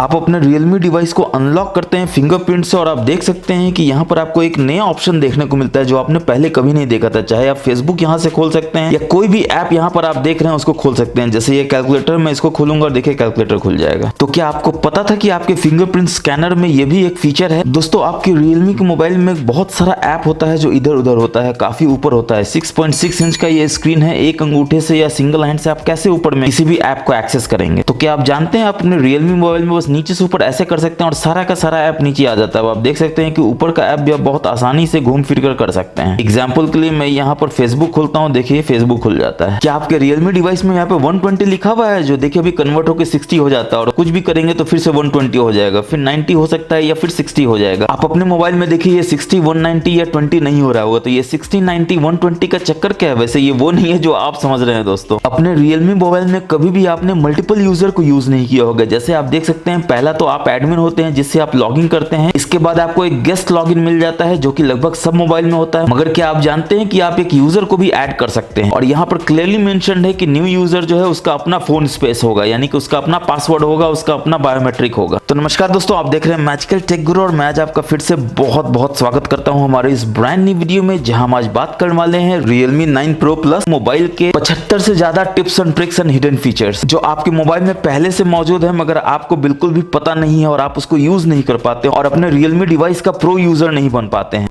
आप अपने Realme device को अनलॉक करते हैं फिंगरप्रिंट से और आप देख सकते हैं कि यहाँ पर आपको एक नया ऑप्शन देखने को मिलता है जो आपने पहले कभी नहीं देखा था। चाहे आप फेसबुक यहाँ से खोल सकते हैं या कोई भी ऐप यहाँ पर आप देख रहे हैं उसको खोल सकते हैं। जैसे ये कैलकुलेटर, मैं इसको खोलूंगा और देखिए कैलकुलेटर खुल जाएगा। तो क्या आपको पता था कि आपके फिंगरप्रिंट स्कैनर में ये भी एक फीचर है? दोस्तों, आपके Realme के मोबाइल में बहुत सारा ऐप होता है जो इधर उधर होता है, काफी ऊपर होता है। 6.6 इंच का ये स्क्रीन है। एक अंगूठे से या सिंगल हैंड से आप कैसे ऊपर में किसी भी ऐप को एक्सेस करेंगे? तो क्या आप जानते हैं, आप अपने Realme मोबाइल में बस नीचे से ऊपर ऐसे कर सकते हैं और सारा का सारा ऐप नीचे आ जाता है। आप देख सकते हैं कि ऊपर का ऐप भी आप बहुत आसानी से घूम फिर कर सकते हैं। एग्जाम्पल के लिए मैं यहाँ पर फेसबुक खोलता हूँ, देखिए फेसबुक खुल जाता है। क्या आपके Realme डिवाइस में यहाँ पे 120 लिखा हुआ है जो देखिए अभी कन्वर्ट होकर 60 हो जाता है और कुछ भी करेंगे तो फिर से 120 हो जाएगा, फिर 90 हो सकता है या फिर 60 हो जाएगा। आप अपने मोबाइल में देखिए ये 60, 190 या 20 नहीं हो रहा होगा। तो ये 60, 90, 120 का चक्कर क्या है? वैसे ये वो नहीं है जो आप समझ रहे हैं दोस्तों। अपने Realme मोबाइल में कभी भी आपने मल्टीपल यूजर को यूज नहीं किया होगा। जैसे आप देख सकते हैं, पहला तो आप एडमिन होते हैं जिससे आप लॉगिन करते हैं। इसके बाद आपको एक गेस्ट लॉगिन मिल जाता है जो कि लगभग सब मोबाइल में होता है। मगर क्या आप जानते हैं कि आप एक यूजर को भी ऐड कर सकते हैं? और यहाँ पर क्लियरली मेंशन्ड है कि न्यू यूजर जो है उसका अपना फोन स्पेस होगा, यानी कि उसका अपना पासवर्ड होगा, उसका अपना बायोमेट्रिक होगा। तो नमस्कार दोस्तों, आप देख रहे हैं मैजिकल टेक गुरु और मैं आज आपका फिर से बहुत बहुत स्वागत करता हूं हमारे इस ब्रांड न्यू वीडियो में, जहां हम आज बात करने वाले हैं Realme 9 Pro Plus मोबाइल के 75 से ज्यादा tips and tricks and hidden features जो आपके मोबाइल में पहले से मौजूद है मगर आपको बिल्कुल भी पता नहीं है और आप उसको यूज नहीं कर पाते और अपने Realme डिवाइस का प्रो यूजर नहीं बन पाते हैं।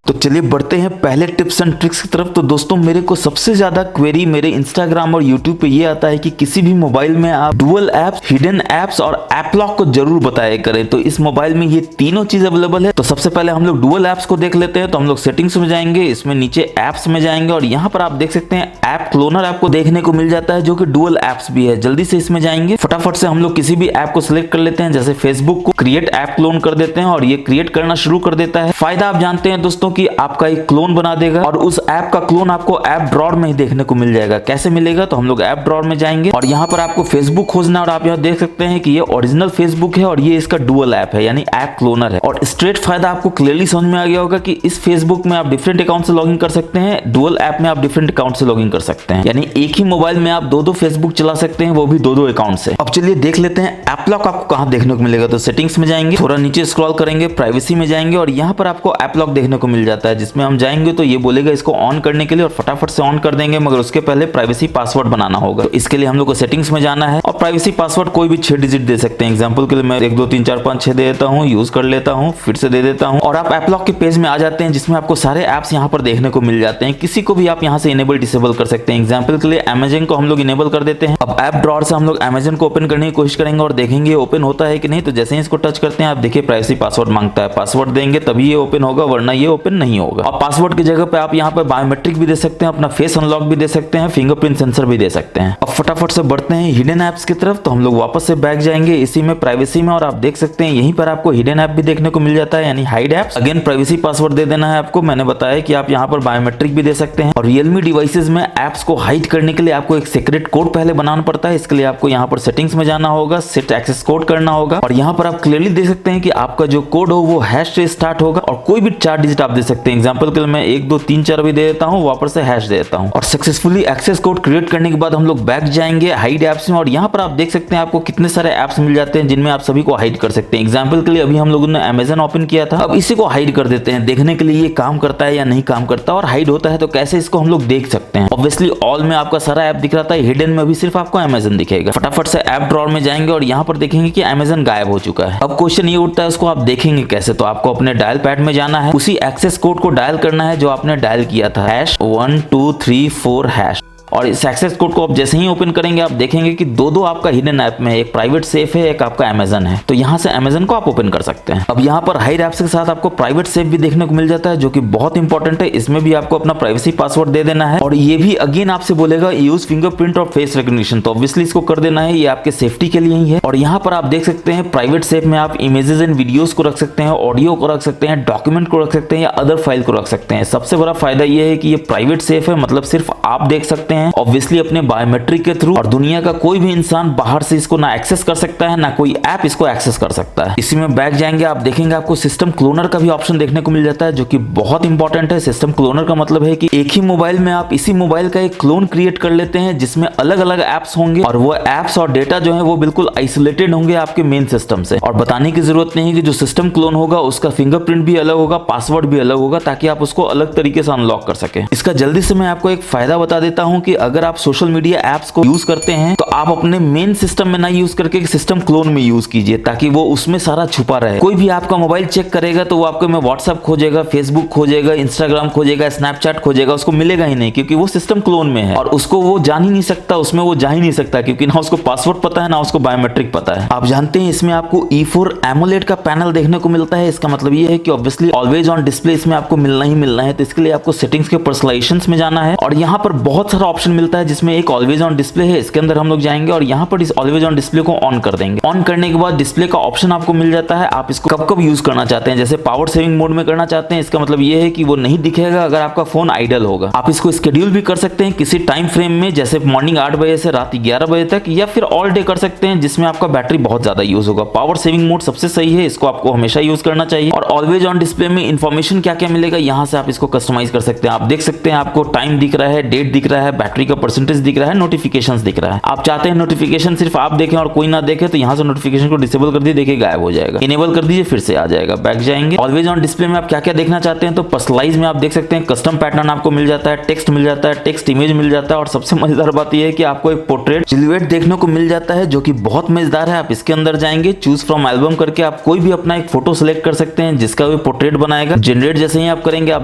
तो चलिए बढ़ते हैं पहले टिप्स एंड ट्रिक्स की तरफ। तो दोस्तों, मेरे को सबसे ज्यादा क्वेरी मेरे इंस्टाग्राम और यूट्यूब पे ये आता है कि किसी भी मोबाइल में आप डुअल एप्स, हिडन एप्स और ऐप लॉक को जरूर बताया करें। तो इस मोबाइल में ये तीनों चीज अवेलेबल है। तो सबसे पहले हम लोग डुअल एप्स को देख लेते हैं। तो हम लोग सेटिंग्स में जाएंगे, इसमें नीचे एप्स में जाएंगे और यहाँ पर आप देख सकते हैं ऐप क्लोनर आपको देखने को मिल जाता है जो कि डुअल एप्स भी है। जल्दी से इसमें जाएंगे, फटाफट से हम लोग किसी भी ऐप को सिलेक्ट कर लेते हैं। जैसे फेसबुक को क्रिएट ऐप क्लोन कर देते हैं और ये क्रिएट करना शुरू कर देता है। फायदा आप जानते हैं दोस्तों कि आपका एक क्लोन बना देगा और उस ऐप का क्लोन आपको ऐप ड्रॉअर में ही देखने को मिल जाएगा। कैसे मिलेगा? तो हम लोग ऐप ड्रॉअर में जाएंगे और यहाँ पर आपको फेसबुक खोजना है और आप यहाँ देख सकते हैं कि ये ओरिजिनल फेसबुक है और ये इसका डुअल ऐप है, यानी ऐप क्लोनर है। और स्ट्रेट फायदा आपको क्लियरली समझ में आ गया होगा कि इस फेसबुक में आप डिफरेंट अकाउंट से लॉगिन कर सकते हैं, डुअल ऐप में आप डिफरेंट अकाउंट से लॉगिन कर सकते हैं, यानी एक ही मोबाइल में आप दो फेसबुक चला सकते हैं, वो भी दो अकाउंट से। अब चलिए देख लेते हैं ऐप लॉक आपको कहाँ देखने को मिलेगा। तो सेटिंग्स में जाएंगे, थोड़ा नीचे स्क्रॉल करेंगे, प्राइवेसी में जाएंगे और यहाँ पर आपको ऐप लॉक देखने को मिल जाता है, जिसमें हम जाएंगे तो ये बोलेगा इसको ऑन करने के लिए और फटाफट से ऑन कर देंगे, मगर उसके पहले प्राइवेसी पासवर्ड बनाना होगा। तो इसके लिए हम लोग को सेटिंग्स में जाना है और प्राइवेसी पासवर्ड कोई भी 6 डिजिट दे सकते हैं। एग्जांपल के लिए मैं 1 2 3 4 5 6 दे देता हूं, यूज कर लेता हूं, फिर से दे देता हूं और आप ऐप लॉक के पेज में आ जाते हैं जिसमें आपको सारे ऐप्स यहां पर देखने को मिल जाते हैं। किसी को भी आप यहां से इनेबल डिसेबल कर सकते हैं। एग्जांपल के लिए अमेजन को हम लोग इनेबल कर देते हैं। अब ऐप ड्रॉअर से हम लोग अमेजन को ओपन करने की कोशिश करेंगे और देखेंगे ओपन होता है कि नहीं। तो जैसे ही इसको टच करते हैं आप देखिए प्राइवेसी पासवर्ड मांगता है, पासवर्ड देंगे तभी ये ओपन होगा, वरना ये ओपन नहीं होगा। और पासवर्ड की जगह पे आप यहाँ पे बायोमेट्रिक भी दे सकते हैं, अपना फेस अनलॉक भी दे सकते हैं, फिंगरप्रिंट सेंसर भी दे सकते हैं। अब फटाफट से बढ़ते हैं हिडन ऐप्स की तरफ। तो हम लोग वापस से बैक जाएंगे इसी में प्राइवेसी में और आप देख सकते हैं यहीं पर आपको हिडन ऐप भी देखने को मिल जाता है, यानी hide apps. Again privacy password दे देना है आपको। मैंने बताया कि आप यहाँ पर बायोमेट्रिक भी दे सकते हैं। और Realme डिवाइसेस में ऐप्स को हाइड करने के लिए आपको एक सीक्रेट कोड पहले बनाना पड़ता है। इसके लिए आपको यहाँ पर सेटिंग्स में जाना होगा, सेट एक्सेस कोड करना होगा और यहाँ पर आप क्लियरली देख सकते हैं कि आपका जो कोड हो वो हैश से स्टार्ट होगा और कोई भी 4 डिजिट आप दे सकते हैं। एग्जाम्पल के लिए मैं 1 2 3 4 भी दे देता हूँ, वापस से हैश देता हूं और सक्सेसफुली एक्सेस कोड क्रिएट करने के बाद हम लोग बैक जाएंगे हाइड ऐप्स में और यहां पर आप देख सकते हैं आपको कितने सारे ऐप्स मिल जाते हैं जिनमें आप सभी को हाइड कर सकते हैं। एग्जांपल के लिए अभी हम लोगों ने अमेजन ओपन किया था, अब इसी को हाइड कर देते हैं, देखने के लिए ये काम करता है या नहीं काम करता और हाइड होता है तो कैसे इसको हम लोग देख सकते हैं। ऑब्वियसली ऑल में आपका सारा ऐप दिख रहा था, हिडन में भी सिर्फ आपको अमेजन दिखेगा। फटाफट से ऐप ड्रॉअर में जाएंगे और यहाँ पर देखेंगे कि अमेजन गायब हो चुका है। अब क्वेश्चन ये उठता है उसको आप देखेंगे कैसे? तो आपको अपने डायल पैड में जाना है, उसी एक्सेस कोड को डायल करना है जो आपने डायल किया था, #1 2 3 4 हैश। और इस एक्सेस कोड को आप जैसे ही ओपन करेंगे आप देखेंगे कि दो आपका हिडन ऐप में है, एक प्राइवेट सेफ है, एक आपका अमेजन है। तो यहाँ से अमेजन को आप ओपन कर सकते हैं। अब यहाँ पर हाइड ऐप्स के साथ आपको प्राइवेट सेफ भी देखने को मिल जाता है जो कि बहुत इंपॉर्टेंट है। इसमें भी आपको अपना प्राइवेसी पासवर्ड दे देना है और ये भी अगेन आपसे बोलेगा यूज फिंगरप्रिंट और फेस रिकॉग्निशन, तो ऑब्वियसली इसको कर देना है, ये आपके सेफ्टी के लिए ही है। और यहाँ पर आप देख सकते हैं प्राइवेट सेफ में आप इमेजेस एंड वीडियोस को रख सकते हैं, ऑडियो को रख सकते हैं, डॉक्यूमेंट को रख सकते हैं या अदर फाइल को रख सकते हैं। सबसे बड़ा फायदा ये है कि ये प्राइवेट सेफ है, मतलब सिर्फ आप देख सकते हैं, हैं ऑब्वियसली अपने बायोमेट्रिक के थ्रू, और दुनिया का कोई भी इंसान बाहर से इसको ना एक्सेस कर सकता है, ना कोई ऐप इसको एक्सेस कर सकता है। इसी में बैक जाएंगे, आप देखेंगे आपको सिस्टम क्लोनर का भी ऑप्शन देखने को मिल जाता है, जो कि बहुत इंपॉर्टेंट है। सिस्टम क्लोनर का मतलब है कि एक ही मोबाइल में आप इसी मोबाइल का एक क्लोन क्रिएट कर लेते हैं जिसमें अलग अलग एप्स होंगे, और वो एप्स और डेटा जो है वो बिल्कुल आइसोलेटेड होंगे आपके मेन सिस्टम से। और बताने की जरूरत नहीं है कि जो सिस्टम क्लोन होगा उसका फिंगरप्रिंट भी अलग होगा, पासवर्ड भी अलग होगा, ताकि आप उसको अलग तरीके से अनलॉक कर सके। इसका जल्दी से मैं आपको एक फायदा बता देता हूं कि अगर आप सोशल मीडिया एप्स को यूज करते हैं तो आप अपने मेन सिस्टम में ना यूज करके सिस्टम क्लोन में यूज कीजिए, ताकि वो उसमें सारा छुपा रहे। कोई भी आपका मोबाइल चेक करेगा तो वो आपको में व्हाट्सएप खोजेगा, फेसबुक खोजेगा, इंस्टाग्राम खोजेगा, स्नैपचैट खोजेगा, उसको मिलेगा ही नहीं, क्योंकि वो सिस्टम क्लोन में है और उसको वो जान ही नहीं सकता, उसमें वो जा ही नहीं सकता, क्योंकि ना उसको पासवर्ड पता है ना उसको बायोमेट्रिक पता है। आप जानते हैं इसमें आपको E4 AMOLED का पैनल देखने को मिलता है। इसका मतलब ये है कि ऑब्वियसली ऑलवेज ऑन डिस्प्ले इसमें आपको मिलना ही मिलना है, तो इसके लिए आपको सेटिंग्स के पर्सनलाइजेशंस में जाना है, और यहाँ पर बहुत सारा ऑप्शन मिलता है जिसमें एक ऑलवेज ऑन डिस्प्ले है। इसके अंदर हम लोग जाएंगे और यहाँ पर इस ऑलवेज ऑन डिस्प्ले को ऑन कर देंगे। ऑन करने के बाद डिस्प्ले का ऑप्शन आपको मिल जाता है, आप इसको कब कब यूज करना चाहते हैं। जैसे पावर सेविंग मोड में करना चाहते हैं, इसका मतलब ये है कि वो नहीं दिखेगा अगर आपका फोन आइडल होगा। आप इसको शेड्यूल भी कर सकते हैं किसी टाइम फ्रेम में, जैसे मॉर्निंग 8 बजे से रात 11 बजे तक, या फिर ऑल डे कर सकते हैं जिसमें आपका बैटरी बहुत ज्यादा यूज होगा। पावर सेविंग मोड सबसे सही है, इसको आपको हमेशा यूज करना चाहिए। और ऑलवेज ऑन डिस्प्ले में इंफॉर्मेशन क्या क्या मिलेगा यहाँ से आप इसको कस्टमाइज कर सकते हैं। आप देख सकते हैं आपको टाइम दिख रहा है, डेट दिख रहा है, बैटरी का परसेंटेज दिख रहा है, नोटिफिकेशंस दिख रहा है। आप चाहते हैं नोटिफिकेशन सिर्फ आप देखें और कोई ना देखे, तो यहाँ से नोटिफिकेशन को डिसेबल कर दिए, देखिए गायब हो जाएगा। इनेबल कर दीजिए, फिर से आ जाएगा। बैक जाएंगे, ऑलवेज ऑन डिस्प्ले में आप क्या क्या देखना चाहते हैं, तो पर्सनलाइज में आप देख सकते हैं कस्टम पैटर्न आपको मिल जाता है, टेक्स्ट मिल जाता है, टेक्स्ट इमेज मिल जाता है, और सबसे मजेदार बात यह है कि आपको एक पोर्ट्रेट सिलुएट देखने को मिल जाता है, जो कि बहुत मजेदार है। आप इसके अंदर जाएंगे, चूज फ्रॉम एल्बम करके आप कोई भी अपना एक फोटो सिलेक्ट कर सकते हैं जिसका भी पोर्ट्रेट बनाएगा। जनरेट जैसे ही आप करेंगे, आप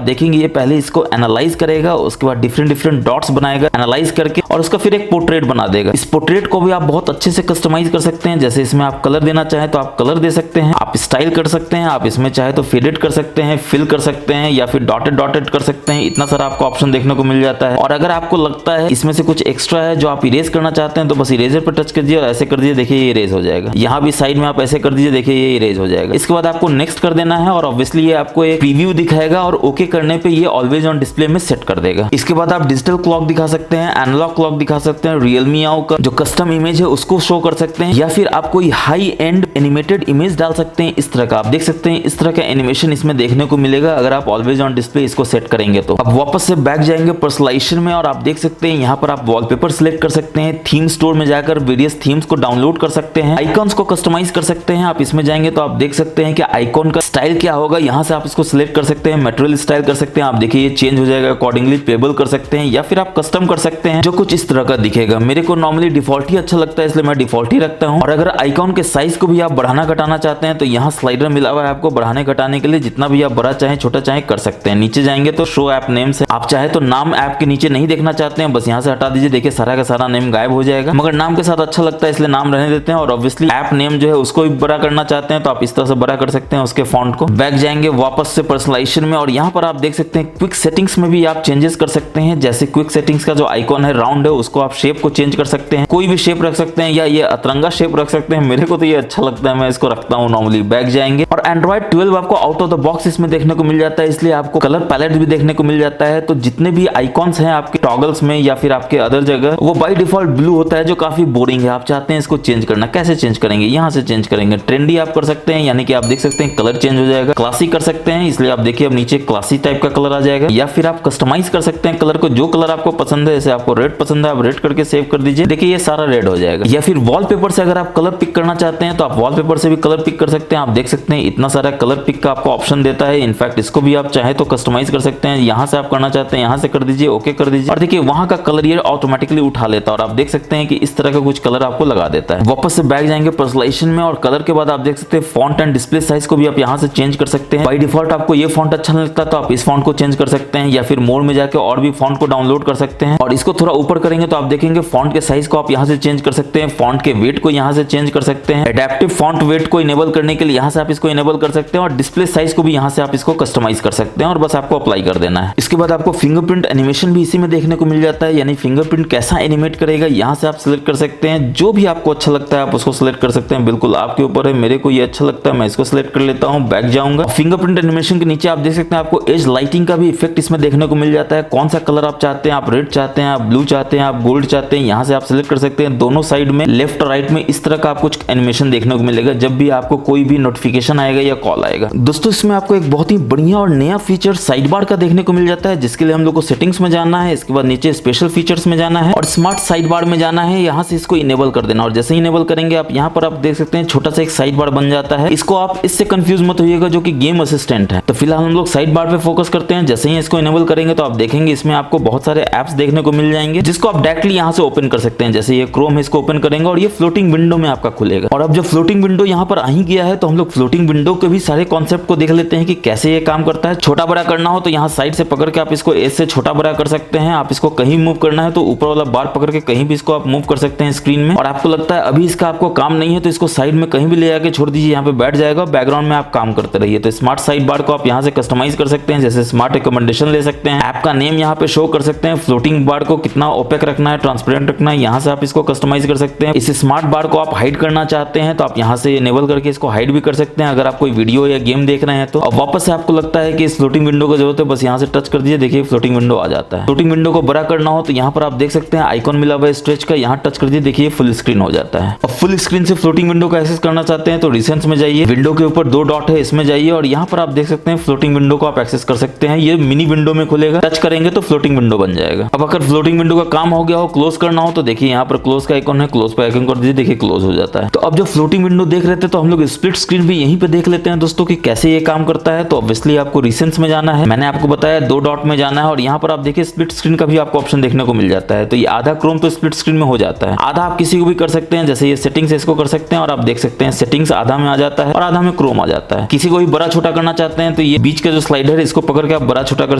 देखेंगे ये पहले इसको एनालाइज करेगा, उसके बाद डिफरेंट डॉट्स बनाएगा एनालाइज करके, और उसका फिर एक पोर्ट्रेट बना देगा। इस पोर्ट्रेट को भी आप बहुत अच्छे से कस्टमाइज कर सकते हैं। जैसे इसमें आप कलर देना चाहें तो आप कलर दे सकते हैं, आप स्टाइल कर सकते हैं, आप इसमें चाहे तो फेडेड कर सकते हैं, फिल कर सकते हैं, या फिर डॉटेड कर सकते हैं। इतना सारा आपको ऑप्शन देखने को मिल जाता है। और अगर आपको लगता है इसमें से कुछ एक्स्ट्रा है जो आप इरेज करना चाहते हैं, तो बस इरेजर पर टच कीजिए और ऐसे कर दीजिए, देखिए ये इरेज हो जाएगा। यहाँ भी साइड में आप ऐसे कर दीजिए, देखिए ये इरेज हो जाएगा। इसके बाद आपको नेक्स्ट कर देना है, और ऑब्वियसली ये आपको एक प्रीव्यू दिखाएगा, और ओके करने पे ये ऑलवेज ऑन डिस्प्ले में सेट कर देगा। इसके बाद आप डिजिटल क्लॉक दिखा सकते हैं, एनालॉग क्लॉक दिखा सकते हैं, रियलमी आओ का जो कस्टम इमेज है उसको शो कर सकते हैं, या फिर आप कोई हाई एंड एनिमेटेड इमेज डाल सकते हैं। इस तरह का आप देख सकते हैं, इस तरह का एनिमेशन इसमें देखने को मिलेगा अगर आप ऑलवेज ऑन डिस्प्ले इसको सेट करेंगे तो। अब वापस से बैक जाएंगे पर्सनलाइजेशन में, और आप देख सकते हैं यहाँ पर आप वॉलपेपर सिलेक्ट कर सकते हैं, थीम स्टोर में जाकर वेरियस थीम्स को डाउनलोड कर सकते हैं, आइकॉन्स को कस्टमाइज कर सकते हैं। आप इसमें जाएंगे तो आप देख सकते हैं कि आइकॉन का स्टाइल क्या होगा, यहाँ से आप इसको सिलेक्ट कर सकते हैं, मटेरियल स्टाइल कर सकते हैं। आप देखिए ये चेंज हो जाएगा अकॉर्डिंगली, पेबल कर सकते हैं, या फिर आप कस्टम कर सकते हैं जो कुछ इस तरह का दिखेगा। मेरे को नॉर्मली डिफॉल्ट ही अच्छा लगता है, इसलिए मैं डिफॉल्ट ही रखता हूँ। और अगर आइकॉन के साइज को भी आप बढ़ाना घटाना चाहते हैं तो यहाँ स्लाइडर मिला हुआ है आपको बढ़ाने घटाने के लिए, जितना भी आप बड़ा चाहे छोटा चाहे कर सकते हैं। नीचे जाएंगे तो शो ऐप नेम से आप चाहे तो नाम ऐप के नीचे नहीं देखना चाहते हैं, बस यहाँ से हटा दीजिए, देखिए सारा का सारा नेम गायब हो जाएगा। मगर नाम के साथ अच्छा लगता है इसलिए नाम रहने देते हैं। और ऑब्वियसली ऐप नेम जो है उसको भी बड़ा करना चाहते हैं तो आप इस तरह से बड़ा कर सकते हैं उसके फॉन्ट को। बैक जाएंगे वापस से पर्सनलाइजेशन में, और यहाँ पर आप देख सकते हैं क्विक सेटिंग्स में भी आप चेंजेस कर सकते हैं। जैसे क्विक सेटिंग्स का जो आइकॉन है राउंड है, उसको आप शेप को चेंज कर सकते हैं, कोई भी शेप रख सकते हैं, या ये अतरंगा शेप रख सकते हैं। मेरे को तो ये अच्छा लगता है, मैं इसको रखता हूँ नॉर्मली। बैक जाएंगे, और एंड्रॉइड 12 आपको आउट ऑफ द बॉक्स इसमें देखने को मिल जाता है, इसलिए आपको कलर पैलेट भी देखने को मिल जाता है। तो जितने भी आइकॉन्स हैं आपके टॉगल्स में या फिर आपके अदर जगह, वो बाय डिफॉल्ट ब्लू होता है, जो काफी बोरिंग है। आप चाहते हैं इसको चेंज करना, कैसे चेंज करेंगे? यहाँ से चेंज करेंगे। ट्रेंडी आप कर सकते हैं, यानी कि आप देख सकते हैं कलर चेंज हो जाएगा। क्लासिक कर सकते हैं, इसलिए आप देखिए अब नीचे क्लासिक टाइप का कलर आ जाएगा। या फिर आप कस्टमाइज कर सकते हैं कलर को, जो कलर आपको पसंद है। जैसे आपको रेड पसंद है, आप रेड करके सेव कर दीजिए, देखिए ये सारा रेड हो जाएगा। या फिर वॉलपेपर से अगर आप कलर पिक करना चाहते हैं तो आप वॉलपेपर से भी कलर पिक कर सकते हैं। आप देख सकते हैं इतना सारा कलर पिक का आपको ऑप्शन देता है। इनफैक्ट इसको भी आप चाहे तो कस्टमाइज कर सकते हैं, यहाँ से आप करना चाहते हैं यहाँ से कर दीजिए, ओके कर दीजिए, और देखिए वहां का कलर ये ऑटोमेटिकली उठा लेता है। और आप देख सकते हैं कि इस तरह का कुछ कलर आपको लगा देता है। वापस से बैक जाएंगे पर्सनलाइजेशन में, और कलर के बाद आप देख सकते हैं फॉन्ट एंड डिस्प्ले साइज को भी आप यहाँ से चेंज कर सकते हैं। बाय डिफॉल्ट आपको ये फॉन्ट अच्छा नहीं लगता तो आप इस फॉन्ट को चेंज कर सकते हैं, या फिर मोर में जाके और भी फॉन्ट को डाउनलोड कर सकते हैं। और इसको थोड़ा ऊपर करेंगे तो आप देखेंगे फॉन्ट के साइज को आप यहाँ से चेंज कर सकते हैं, फॉन्ट के वेट को यहाँ से चेंज कर सकते हैं, एडेप्टिव फॉन्ट वेट को इनेबल करने के लिए यहाँ से आप इसको इनेबल कर सकते हैं और डिस्प्ले साइज को भी यहाँ से आप इसको कस्टमाइज कर सकते हैं और बस आपको अप्लाई कर देना है। इसके बाद आपको फिंगरप्रिंट एनिमेशन भी इसी में देखने को मिल जाता है, यानी फिंगरप्रिंट कैसा एनिमेट करेगा यहाँ से आप सिलेक्ट कर सकते हैं। जो भी आपको अच्छा लगता है आप उसको सिलेक्ट कर सकते हैं, बिल्कुल आपके ऊपर है। मेरे को ये अच्छा लगता है, मैं इसको सिलेक्ट कर लेता हूँ, बैक जाऊंगा। फिंगरप्रिंट एनिमेशन के नीचे आप देख सकते हैं आपको एज लाइटिंग का भी इफेक्ट इसमें देखने को मिल जाता है। कौन सा कलर आप चाहते हैं, आप रेड चाहते हैं, आप ब्लू चाहते हैं, आप गोल्ड चाहते हैं, यहाँ से आप सिलेक्ट कर सकते हैं। दोनों साइड में लेफ्ट और राइट में इस तरह का आपको कुछ एनिमेशन देखने को मिलेगा जब भी आपको कोई भी नोटिफिकेशन आएगा या कॉल आएगा। दोस्तों इसमें आपको एक बहुत ही बढ़िया और नया फीचर साइड बार का देखने को मिल जाता है, जिसके लिए हम लोग को सेटिंग्स में जाना है, इसके बाद नीचे स्पेशल फीचर्स में जाना है और स्मार्ट साइड बार में जाना है। यहाँ से इसको इनेबल कर देना और जैसे ही इनेबल करेंगे आप यहाँ पर आप देख सकते हैं छोटा सा एक साइड बार बन जाता है। इसको आप इससे कंफ्यूज मत होइएगा जो कि गेम असिस्टेंट है। तो फिलहाल हम लोग साइड बार पे फोकस करते हैं। जैसे ही इसको इनेबल करेंगे तो आप देखेंगे इसमें आपको बहुत सारे एप्स देखने को मिल जाएंगे जिसको आप डायरेक्टली यहाँ से ओपन कर सकते हैं। जैसे ये क्रोम है, इसको ओपन करेंगे और ये फ्लोटिंग विंडो में आपका खुलेगा। और अब जब फ्लोटिंग विंडो यहाँ पर आ ही गया है तो हम लोग फ्लोटिंग विंडो के भी सारे कॉन्सेप्ट को देख लेते हैं कि कैसे ये काम करता है। छोटा बड़ा करना हो तो यहाँ साइड से पकड़ के आप इसको एज से छोटा बड़ा कर सकते हैं। आप इसको कहीं मूव करना है तो ऊपर वाला बार पकड़ के कहीं भी इसको आप मूव कर सकते हैं स्क्रीन में। और आपको लगता है अभी इसका आपको काम नहीं है तो इसको साइड में कहीं भी ले जाके छोड़ दीजिए, यहाँ पे बैठ जाएगा, बैकग्राउंड में आप काम करते रहिए। तो स्मार्ट साइड बार को आप यहाँ से कस्टमाइज कर सकते हैं, जैसे स्मार्ट रिकमेंडेशन ले सकते हैं, ऐप का नेम यहाँ पे शो कर सकते हैं, फ्लोटिंग बार को कितना ओपेक रखना है, ट्रांसपेरेंट रखना है, यहाँ से आप इसको कस्टमाइज कर सकते हैं। इस स्मार्ट बार को आप हाइड करना चाहते हैं तो आप यहाँ से इनेबल करके इसको हाइड भी कर सकते हैं। अगर आप कोई वीडियो या गेम देख रहे हैं तो अब वापस से आपको लगता है कि इस फ्लोटिंग विंडो की जरूरत है, बस यहाँ से टच कर दीजिए, देखिए फ्लोटिंग विंडो आ जाता है। फ्लोटिंग विंडो को बड़ा करना हो तो यहाँ पर आप देख सकते हैं आइकॉन मिला हुआ है स्ट्रेच का, यहाँ टच कर दीजिए, देखिए फुल स्क्रीन हो जाता है। अब फुल स्क्रीन से फ्लोटिंग विंडो को एक्सेस करना चाहते हैं तो रिसेंट्स में जाइए, विंडो के ऊपर 2 डॉट है इसमें जाइए और यहाँ पर आप देख सकते हैं फ्लोटिंग विंडो को आप एक्सेस कर सकते हैं। ये मिनी विंडो में खुलेगा, टच करेंगे तो फ्लोटिंग विंडो बन जाएगा। अब अगर फ्लोटिंग विंडो का काम हो गया हो, क्लोज करना हो तो देखिए यहाँ पर क्लोज का आइकॉन है, क्लोज पे आइकन कर दीजिए, देखिए क्लोज हो जाता है। तो अब जब फ्लोटिंग विंडो देख रहे थे तो हम लोग स्प्लिट स्क्रीन भी यहीं पे देख लेते हैं दोस्तों कि कैसे ये काम करता है। तो ऑब्वियसली आपको रिसेंट्स में जाना है, मैंने आपको बताया 2 डॉट में जाना है और यहाँ पर आप देखिए स्प्लिट स्क्रीन का भी आपको ऑप्शन देखने को मिल जाता है। तो ये आधा क्रोम तो स्प्लिट स्क्रीन में हो जाता है, आधा आप किसी को भी कर सकते हैं। जैसे ये सेटिंग्स इसको कर सकते हैं और आप देख सकते हैं सेटिंग्स आधा में आ जाता है और आधा में क्रोम आ जाता है। किसी को भी बड़ा छोटा करना चाहते हैं तो ये बीच का जो स्लाइडर है इसको पकड़ के आप बड़ा छोटा कर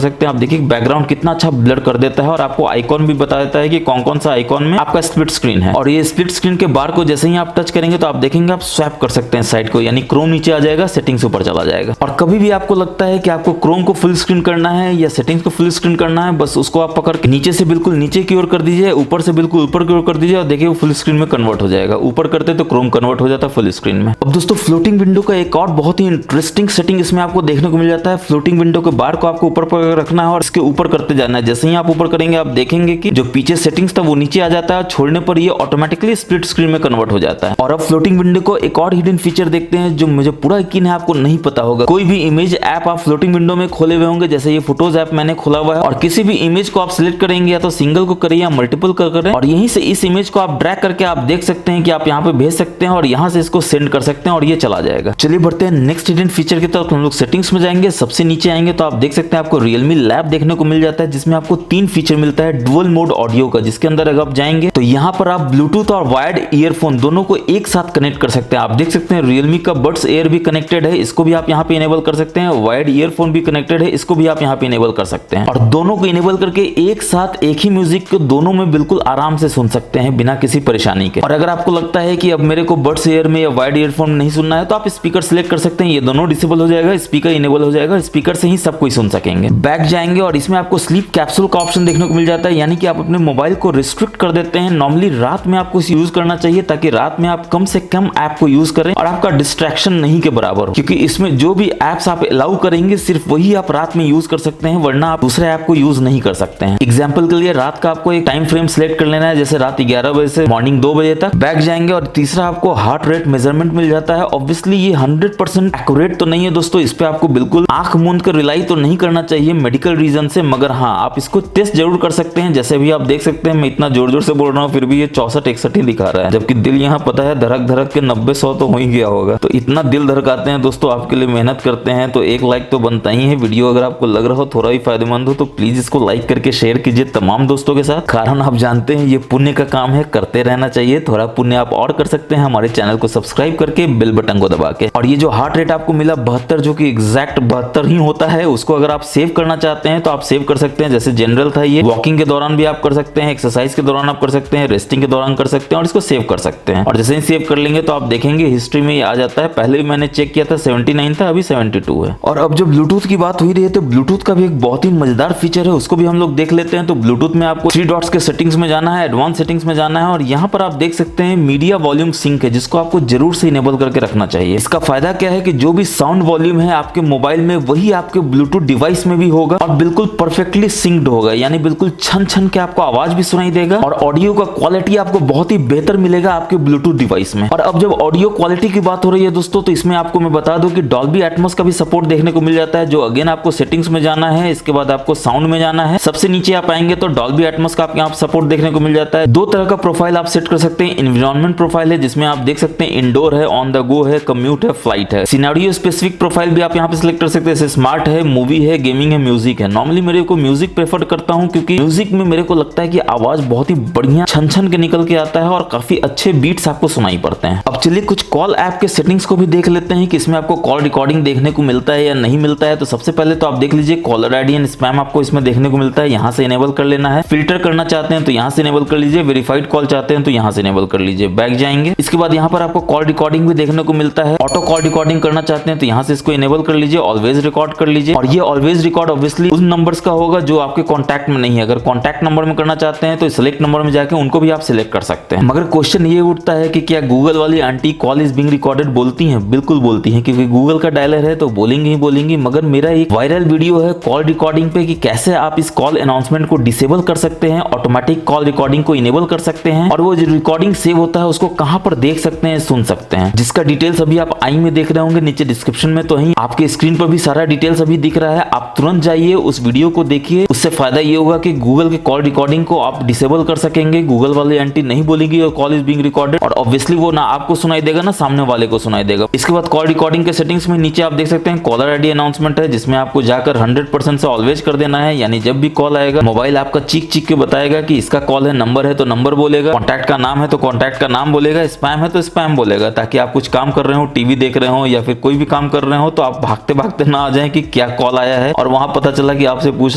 सकते हैं। आप देखिए बैकग्राउंड कितना अच्छा ब्लर कर देता है और आपको आइकॉन भी बता देता है कि कौन कौन सा आइकॉन में आपका स्प्लिट स्क्रीन है। और ये स्प्लिट स्क्रीन के बार को जैसे ही आप टच करेंगे तो आप देखेंगे आप स्वैप कर सकते हैं साइड को, यानी क्रोम नीचे आ जाएगा, सेटिंग्स ऊपर चला जाएगा। और कभी भी आपको लगता है कि आपको क्रोम को फुल स्क्रीन करना है या सेटिंग्स को फुल स्क्रीन करना है, बस उसको आप पकड़ के नीचे से बिल्कुल नीचे की ओर कर दीजिए, ऊपर से बिल्कुल ऊपर की ओर कर दीजिए और देखिए वो फुल स्क्रीन में कन्वर्ट हो जाएगा। ऊपर करते तो क्रोम कन्वर्ट हो जाता है फुल स्क्रीन में। अब दोस्तों फ्लोटिंग विंडो का एक और बहुत ही इंटरेस्टिंग सेटिंग इसमें आपको देखने को मिल जाता है। फ्लोटिंग विंडो के बार को आपको ऊपर पर रखना है और इसके ऊपर करते जाना है। जैसे ही आप ऊपर करेंगे आप देखेंगे कि जो पीछे सेटिंग्स था वो नीचे आ जाता है, छोड़ने पर ये ऑटोमेटिकली स्प्लिट स्क्रीन में कन्वर्ट हो जाता है। और अब फ्लोटिंग विंडो को एक और हिडन फीचर देखते हैं जो मुझे पूरा यकीन है आपको नहीं पता होगा। कोई भी इमेज ऐप आप फ्लोटिंग विंडो में खोले हुए होंगे, जैसे ये फोटोज ऐप मैंने खोला हुआ है और किसी भी इमेज को आप सिलेक्ट करेंगे या तो सिंगल को करें या मल्टीपल करें और यहीं से इस इमेज को आप ड्रैग करके आप देख सकते हैं कि आप यहाँ पे भेज सकते हैं और यहाँ से इसको सेंड कर सकते हैं और ये चला जाएगा। चलिए बढ़ते हैं नेक्स्ट हिडन फीचर की तरफ। हम लोग सेटिंग्स में जाएंगे, सबसे नीचे आएंगे तो आप देख सकते हैं आपको Realme Lab देखने को मिल जाता है जिसमें आपको 3 फीचर मिलता है डुअल मोड ऑडियो का, जिसके अंदर अगर आप जाएंगे तो यहाँ पर आप ब्लूटूथ और वायर्ड ईयरफोन दोनों को एक साथ कनेक्ट कर सकते हैं। आप देख सकते हैं Realme का बड्स एयर भी कनेक्टेड है, इसको भी आप यहाँ पे इनेबल कर सकते हैं। वायर्ड ईयरफोन भी कनेक्टेड है, इसको भी आप यहाँ पे इनेबल कर सकते हैं और दोनों को इनेबल करके एक साथ एक ही म्यूजिक को दोनों में बिल्कुल आराम से सुन सकते हैं बिना किसी परेशानी के। और अगर आपको लगता है कि अब मेरे को बड्स एयर में या वायर्ड ईयरफोन नहीं सुनना है तो आप स्पीकर सिलेक्ट कर सकते हैं, ये दोनों डिसेबल हो जाएगा, स्पीकर इनेबल हो जाएगा, स्पीकर से ही सब कोई सुन सकेंगे। बैक जाएंगे और इसमें आपको स्लीप कैप्सूल का ऑप्शन देखने को मिल जाता है, यानी कि आप अपने मोबाइल को रिस्ट्रिक्ट कर देते हैं। नॉर्मली रात में आपको इसे यूज करना चाहिए ताकि रात में आप कम से कम ऐप को यूज करें और आपका डिस्ट्रैक्शन नहीं के बराबर हो, क्योंकि इसमें जो भी एप्स आप अलाउ करेंगे सिर्फ वही आप रात में यूज कर सकते हैं, वरना आप दूसरे ऐप को यूज नहीं कर सकते हैं। एग्जाम्पल के लिए रात का आपको एक टाइम फ्रेम सिलेक्ट कर लेना है, जैसे रात 11 बजे से मॉर्निंग 2 बजे तक। बैक जाएंगे और तीसरा आपको हार्ट रेट मेजरमेंट मिल जाता है। ऑब्वियसली ये 100% एक्यूरेट तो नहीं है दोस्तों, इस पे आपको बिल्कुल आंख मूंद कर रिलाई तो नहीं करना चाहिए मेडिकल रीजन से, मगर हाँ आप इसको टेस्ट जरूर कर सकते हैं। जैसे भी आप देख सकते हैं मैं इतना जोर जोर से बोल रहा हूँ फिर भी ये 64-61 ही दिखा रहा है, जबकि दिल यहाँ पता है धड़क धड़क के 90-100 तो हो ही गया होगा। तो इतना दिल धड़काते हैं दोस्तों, आपके लिए मेहनत करते हैं तो एक लाइक तो बनता ही है। वीडियो अगर आपको लग रहा हो थोड़ा भी फायदेमंद हो तो प्लीज इसको लाइक करके शेयर कीजिए तमाम दोस्तों के साथ, कारण आप जानते हैं ये पुण्य का काम है, करते रहना चाहिए। थोड़ा पुण्य आप और कर सकते हैं हमारे चैनल को सब्सक्राइब करके बेल बटन को दबा के। और ये जो हार्ट रेट आपको मिला 72 जो कि एग्जैक्ट 72 ही होता है, उसको अगर आप सेव करना चाहते हैं तो आप सेव कर सकते हैं। जैसे जनरल था ये, वॉकिंग के दौरान भी आप कर सकते हैं, एक्सरसाइज के दौरान आप कर सकते सकते हैं, रेस्टिंग के दौरान कर सकते हैं और इसको सेव कर सकते हैं। और जैसे ही सेव कर लेंगे तो आप देखेंगे हिस्ट्री में ये आ जाता है। पहले भी मैंने चेक किया था 79 था, अभी 72 है। और अब जब ब्लूटूथ की बात हुई रही है तो ब्लूटूथ का भी एक बहुत ही मजेदार फीचर है, उसको भी हम लोग देख लेते हैं। तो ब्लूटूथ में आपको 3 डॉट्स के सेटिंग्स में जाना है, एडवांस सेटिंग्स में जाना है और यहाँ पर आप देख सकते हैं मीडिया वॉल्यूम सिंक है, जिसको आपको जरूर से इनेबल करके रखना चाहिए। इसका फायदा क्या है कि जो भी साउंड वॉल्यूम है आपके मोबाइल में वही आपके ब्लूटूथ डिवाइस में भी होगा और बिल्कुल परफेक्टली सिंक्ड होगा, यानी बिल्कुल छन छन के आपको आवाज भी सुनाई देगा और ऑडियो का क्वालिटी आपको बहुत ही बेहतर मिलेगा आपके ब्लूटूथ डिवाइस में। और अब जब ऑडियो क्वालिटी की बात हो रही है दोस्तों, तो इसमें आपको मैं बता दूं कि डॉल्बी एटमॉस का भी सपोर्ट देखने को मिल जाता है, जो अगेन आपको सेटिंग्स में जाना है, इसके बाद आपको साउंड में जाना है। सबसे नीचे आप आएंगे तो डॉल्बी एटमॉस का आपको यहाँ सपोर्ट देखने को मिल जाता है। 2 तरह का प्रोफाइल आप सेट कर सकते हैं। एनवायरनमेंट प्रोफाइल है, जिसमें आप देख सकते हैं इंडोर है, ऑन द गो है, कम्यूट है, फ्लाइट है। सिनेरियो स्पेसिफिक प्रोफाइल भी आप यहाँ पे सिलेक्ट कर सकते हैं, जैसे स्मार्ट है, मूवी है, गेमिंग है, म्यूजिक है। नॉर्मली मेरे को म्यूजिक प्रेफर करता हूँ, क्योंकि म्यूजिक में मेरे को लगता है कि आवाज बहुत ही बढ़िया छन छन के निकल के आता है और काफी अच्छे बीट्स आपको सुनाई पड़ते हैं। अब चलिए कुछ कॉल ऐप के सेटिंग्स को भी देख लेते हैं कि इसमें आपको कॉल रिकॉर्डिंग देखने को मिलता है या नहीं मिलता है। तो सबसे पहले तो आप देख लीजिए कॉलर आईडी एंड स्पैम आपको इसमें देखने को मिलता है, यहाँ से इनेबल कर लेना है। फिल्टर करना चाहते हैं तो यहाँ से इनेबल कर लीजिए, वेरीफाइड कॉल चाहते हैं तो यहाँ से इनेबल कर लीजिए। बैक जाएंगे, इसके बाद यहाँ पर आपको कॉल रिकॉर्डिंग भी देखने को मिलता है। ऑटो कॉल रिकॉर्डिंग करना चाहते हैं तो यहाँ से इसको इनेबल कर लीजिए, ऑलवेज रिकॉर्ड कर लीजिए। और ये ऑलवेज रिकॉर्ड ऑब्वियसली उन नंबर्स का होगा जो आपके कॉन्टैक्ट में नहीं है। अगर कॉन्टैक्ट नंबर में करना चाहते हैं तो सिलेक्ट नंबर में जाके उनको भी आप सिलेक्ट कर सकते हैं। मगर क्वेश्चन ये उठता है कि क्या गूगल वाली aunty call is being recorded बोलती हैं? बिल्कुल बोलती हैं, क्योंकि गूगल का डायलर है तो बोलेंगी ही बोलेंगी। मगर मेरा एक वायरल वीडियो है कॉल रिकॉर्डिंग पे कि कैसे आप इस कॉल अनाउंसमेंट को डिसेबल कर सकते हैं, ऑटोमेटिक कॉल रिकॉर्डिंग को इनेबल कर सकते हैं और वो जो रिकॉर्डिंग सेव होता है उसको कहां पर देख सकते हैं, सुन सकते हैं, जिसका डिटेल्स अभी आप आई में देख रहे होंगे, नीचे डिस्क्रिप्शन में तो ही आपके स्क्रीन पर भी सारा डिटेल्स अभी दिख रहा है। आप तुरंत जाइए उस वीडियो को देखिए, उससे फायदा ये होगा कि गूगल के कॉल रिकॉर्डिंग को आप डिसेबल कर सकेंगे। गूगल वाली आंटी नहीं बोलेगी और कॉल इज बीइंग रिकॉर्डेड, और ऑब्वियसली वो ना आपको सुनाई देगा ना सामने वाले को सुनाई देगा। इसके बाद कॉल रिकॉर्डिंग के सेटिंग्स में नीचे आप देख सकते हैं कॉलर आईडी अनाउंसमेंट है, जिसमें आपको जाकर 100% से ऑलवेज कर देना है, यानी जब भी कॉल आएगा मोबाइल आपका चीख चीख के बताएगा कि इसका कॉल है, नंबर है तो नंबर बोलेगा, कॉन्टैक्ट का नाम है तो कॉन्टैक्ट का नाम बोलेगा, स्पैम है तो स्पैम बोलेगा, ताकि आप कुछ काम कर रहे हो, टीवी देख रहे हो या फिर कोई भी काम कर रहे हो तो आप भागते भागते ना आ जाए कि क्या कॉल आया है और वहां पता चला कि आपसे पूछ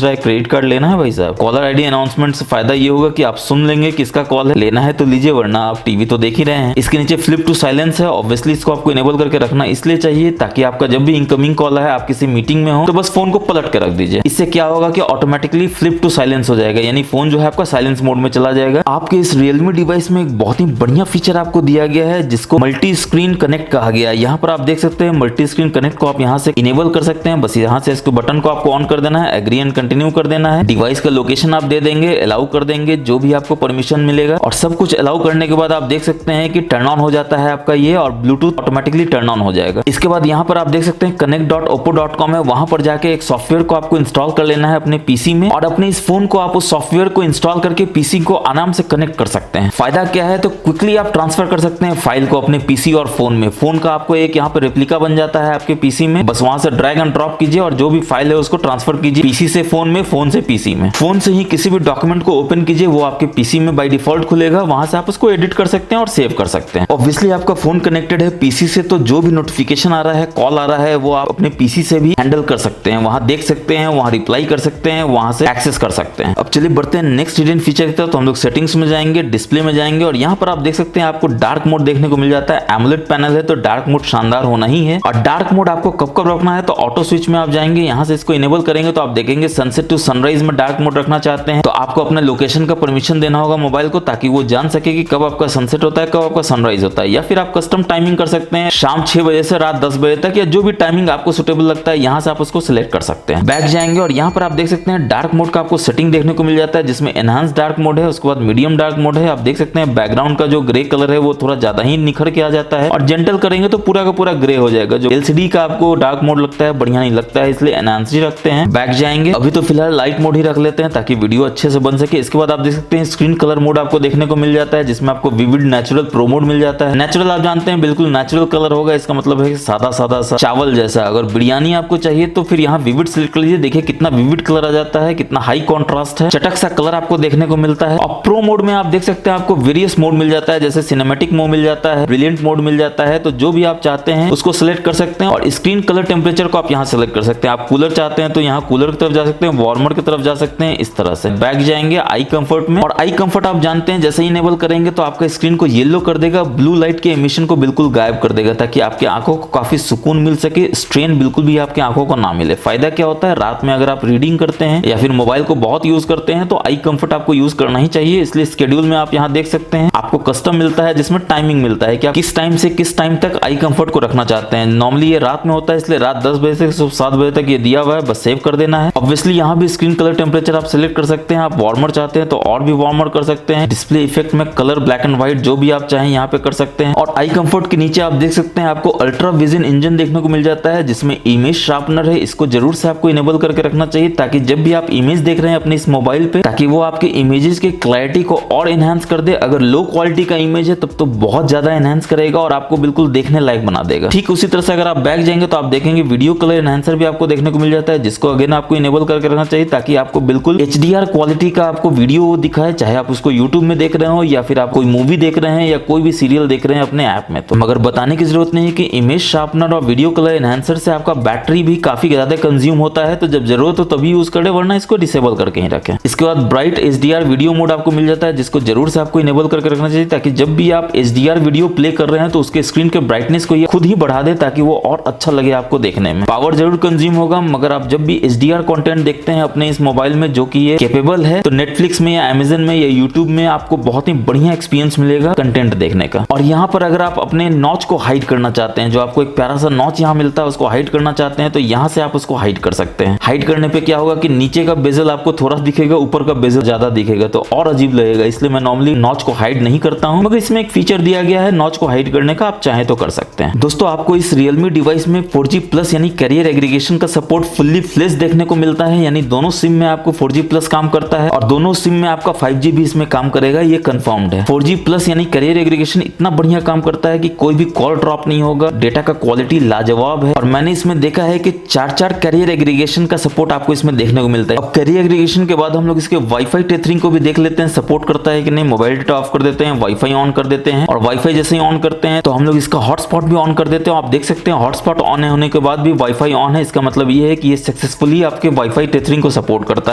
रहा है क्रेडिट कार्ड लेना है भाई साहब। कॉलर आईडी अनाउंसमेंट से फायदा ये होगा कि आप सुन लेंगे किसका कॉल है, लेना है तो लीजिए वरना आप टीवी तो देख ही रहे हैं। इसके नीचे फ्लिप टू साइलेंस है, ऑब्वियसली इसको आपको इनेबल करके रखना इसलिए चाहिए ताकि आपका जब भी इनकमिंग कॉल है, आप किसी मीटिंग में हो तो बस फोन को पलट के रख दीजिए। इससे क्या होगा कि ऑटोमेटिकली फ्लिप टू साइलेंस हो जाएगा, यानी फोन जो है आपका साइलेंस मोड में चला जाएगा। आपके इस Realme डिवाइस में एक बहुत ही बढ़िया फीचर आपको दिया गया है जिसको मल्टी स्क्रीन कनेक्ट कहा गया है। यहाँ पर आप देख सकते हैं मल्टी स्क्रीन कनेक्ट को आप यहाँ से इनेबल कर सकते हैं। बस यहाँ से इसको बटन को आपको ऑन कर देना है, एग्री एंड कंटिन्यू कर देना है, डिवाइस का लोकेशन आप दे देंगे, अलाउ कर देंगे जो भी आपको परमिशन मिलेगा, और सब कुछ अलाउ करने के बाद आप देख सकते हैं कि टर्न ऑन हो जाता है आपका ये, और ब्लूटूथ ऑटोमेटिकली टर्न ऑन हो जाएगा। इसके बाद यहाँ पर आप देख सकते हैं connect.oppo.com है, वहां पर जाके एक सॉफ्टवेयर को आपको इंस्टॉल कर लेना है अपने पीसी में, और अपने इस फोन को आप उस सॉफ्टवेयर को इंस्टॉल करके पीसी को आराम से कनेक्ट कर सकते हैं। फायदा क्या है, तो क्विकली आप ट्रांसफर कर सकते हैं फाइल को अपने पीसी और फोन में। फोन का आपको एक यहाँ पे रेप्लिका बन जाता है आपके पीसी में, बस वहां से ड्रैग एंड ड्रॉप कीजिए और जो भी फाइल है उसको ट्रांसफर कीजिए पीसी से फोन में, फोन से पीसी में। फोन से ही किसी भी डॉक्यूमेंट को ओपन कीजिए, वो आपके पीसी में बाय डिफॉल्ट खुलेगा, वहां से आप उसको एडिट कर सकते हैं और सेव कर सकते हैं। ऑब्वियसली आपका फोन कनेक्टेड है पीसी से, तो जो भी नोटिफिकेशन आ रहा है, कॉल आ रहा है, वो आप अपने पीसी से भी हैंडल कर सकते हैं, वहां देख सकते हैं, वहां रिप्लाई कर सकते हैं, वहां से एक्सेस कर सकते हैं। अब चलिए बढ़ते हैं नेक्स्ट हिडन फीचर की तरफ। तो हम लोग सेटिंग्स में जाएंगे, डिस्प्ले में जाएंगे, और यहाँ पर आप देख सकते हैं आपको डार्क मोड देखने को मिल जाता है। एमोलेड पैनल है तो डार्क मोड शानदार होना ही है, और डार्क मोड आपको कब कब रखना है तो ऑटो स्विच में आप जाएंगे, यहाँ से इसको इनेबल करेंगे तो आप देखेंगे सनसेट टू सनराइज में डार्क मोड रखना चाहते हैं तो आपको अपने लोकेशन का परमिशन देना होगा मोबाइल को, ताकि वो जान सके कि कब आपका सनसेट होता है, कब आपका सनराइज होता है। या फिर आप कस्टम टाइमिंग कर सकते हैं, शाम 6 बजे से रात 10 बजे तक, या जो भी टाइमिंग आपको सुटेबल लगता है यहाँ से आप उसको सिलेक्ट कर सकते हैं। बैक जाएंगे और यहाँ पर आप देख सकते हैं डार्क मोड का आपको सेटिंग देखने को मिल जाता है, जिसमें एनहांस डार्क मोड है, उसके बाद मीडियम डार्क मोड है। आप देख सकते हैं बैकग्राउंड का जो ग्रे कलर है वो थोड़ा ज्यादा ही निखर के आ जाता है, और जेंटल करेंगे तो पूरा का पूरा ग्रे हो जाएगा। जो एलसीडी का आपको डार्क मोड लगता है बढ़िया नहीं लगता है, इसलिए एनहांस ही रखते हैं। बैक जाएंगे, अभी तो फिलहाल लाइट मोड ही रख लेते हैं ताकि वीडियो अच्छे से बन सके। इसके बाद आप देख सकते हैं स्क्रीन कलर मोड आपको देखने को मिल जाता है, जिसमें आपको विविड नेचुरल प्रो मोड मिल जाता है। नेचुरल आप जानते हैं बिल्कुल नेचुरल कलर होगा, इसका मतलब है सादा सादा सा चावल जैसा। अगर बिरयानी आपको चाहिए तो फिर यहाँ विविड सिलेक्ट कर लीजिए, देखिए कितना विविड कलर आ जाता है, कितना हाई कॉन्ट्रास्ट है, चटक सा कलर आपको देखने को मिलता है। और प्रो मोड में आप देख सकते हैं आपको वेरियस मोड मिल जाता है, जैसे सिनेमैटिक मोड मिल जाता है, ब्रिलियंट मोड मिल जाता है, तो जो भी आप चाहते हैं उसको सिलेक्ट कर सकते हैं। और स्क्रीन कलर टेम्परेचर को आप यहाँ सेलेक्ट कर सकते हैं। आप कूलर चाहते हैं तो यहाँ कूलर की तरफ जा सकते हैं, वार्मर की तरफ जा सकते हैं, इस तरह से। बैक जाएंगे आई कंफर्ट में, और आई कंफर्ट कंफर्ट आप जानते हैं, जैसे ही इनेबल करेंगे तो आपका स्क्रीन को येलो कर देगा, ब्लू लाइट के एमिशन को बिल्कुल गायब कर देगा, ताकि आपकी आंखों को काफी सुकून मिल सके, स्ट्रेन बिल्कुल भी आपकी आंखों को ना मिले। फायदा क्या होता है, रात में अगर आप रीडिंग करते हैं या फिर मोबाइल को बहुत यूज करते हैं तो आई कंफर्ट आपको यूज करना ही चाहिए। इसलिए शेड्यूल में आप यहाँ देख सकते हैं आपको कस्टम मिलता है, जिसमें टाइमिंग मिलता है कि आप किस टाइम से किस टाइम तक आई कंफर्ट को रखना चाहते हैं। नॉर्मली ये रात में होता है, इसलिए रात 10 बजे से सुबह 7 बजे तक ये दिया हुआ है, बस सेव कर देना है। ऑब्वियसली यहाँ भी स्क्रीन कलर टेम्परेचर आप सिलेक्ट कर सकते हैं। आप वार्मर चाहते हैं तो और भी वार्मर कर सकते हैं। डिस्प्ले इफेक्ट में कलर ब्लैक एंड व्हाइट जो भी आप चाहें यहाँ पे कर सकते हैं। और आई कंफर्ट के नीचे आप देख सकते हैं आपको अल्ट्रा विजन इंजन देखने को मिल जाता है, जिसमें इमेज शार्पनर है। इसको जरूर से आपको इनेबल करके रखना चाहिए, ताकि जब भी आप इमेज देख रहे हैं अपने इस मोबाइल पे, ताकि वो आपके इमेजेस के क्लैरिटी को और एनहांस कर दे। अगर लो क्वालिटी का इमेज है तब तो बहुत ज्यादा एनहांस करेगा और आपको बिल्कुल देखने लायक बना देगा। ठीक उसी तरह से अगर आप बैक जाएंगे तो आप देखेंगे वीडियो कलर एनहांसर भी आपको देखने को मिल जाता है, जिसको अगेन आपको इनेबल करके रखना चाहिए, ताकि आपको बिल्कुल HDR क्वालिटी का आपको वीडियो दिखाए, चाहे आप उसको YouTube में देख रहे हो या फिर आप कोई मूवी देख रहे हैं या कोई भी सीरियल देख रहे हैं अपने ऐप में। तो मगर बताने की जरूरत नहीं है कि इमेज शार्पनर और वीडियो कलर एनहांसर से आपका बैटरी भी काफी ज्यादा कंज्यूम होता है, तो जब जरूरत हो तभी यूज करें, वरना इसको डिसेबल करके ही रखें। इसके बाद ब्राइट HDR वीडियो मोड आपको मिल जाता है, जिसको जरूर से आपको इनेबल करके रखना चाहिए, ताकि जब भी आप HDR वीडियो प्ले कर रहे हैं तो उसके स्क्रीन के ब्राइटनेस को ये खुद ही बढ़ा दे, ताकि वो और अच्छा लगे आपको देखने में। पावर जरूर कंज्यूम होगा, मगर आप जब भी HDR कंटेंट देखते हैं अपने इस मोबाइल में जो कि ये कैपेबल है, तो नेटफ्लिक्स में या अमेजन में या यूट्यूब में आपको बहुत ही बढ़िया एक्सपीरियंस मिलेगा कंटेंट देखने का। और यहाँ पर अगर आप अपने नॉच को हाइड करना चाहते हैं, जो आपको एक प्यारा सा नॉच यहाँ मिलता है उसको हाइड करना चाहते हैं, तो यहाँ से आप उसको हाइड कर सकते हैं। हाइड करने पे क्या होगा कि नीचे का बेजल आपको थोड़ा दिखेगा, ऊपर का बेजल ज्यादा दिखेगा, तो और अजीब लगेगा। इसलिए मैं नॉर्मली नॉच को हाइड नहीं करता हूँ, मगर इसमें एक फीचर दिया गया है नॉच को हाइड करने का, आप चाहे तो कर सकते हैं। दोस्तों आपको इस Realme डिवाइस में 4G प्लस यानी कैरियर एग्रीगेशन का सपोर्ट फुल्ली फ्लेश देखने को मिलता है, यानी दोनों सिम में आपको 4G प्लस काम करता है और दोनों सिम में आपका 5G भी इसमें काम करेगा, ये कंफर्म्ड है। 4G प्लस यानी कैरियर एग्रीगेशन इतना बढ़िया काम करता है कि कोई भी कॉल ड्रॉप नहीं होगा, डेटा का क्वालिटी लाजवाब है। और मैंने इसमें देखा है कि 4 कैरियर एग्रीगेशन का सपोर्ट आपको इसमें देखने को मिलता है। अब कैरियर एग्रीगेशन के बाद हम लोग इसके वाईफाई टेथरिंग को भी देख लेते हैं, सपोर्ट करता है कि नहीं। मोबाइल डेटा ऑफ कर देते हैं, वाईफाई ऑन कर देते हैं, और वाईफाई जैसे ही ऑन करते हैं तो हम लोग इसका हॉटस्पॉट भी ऑन कर देते हैं। आप देख सकते हैं हॉटस्पॉट ऑन होने के बाद भी वाईफाई ऑन है, इसका मतलब ये है कि ये सक्सेसफुली आपके वाईफाई टेथरिंग को सपोर्ट करता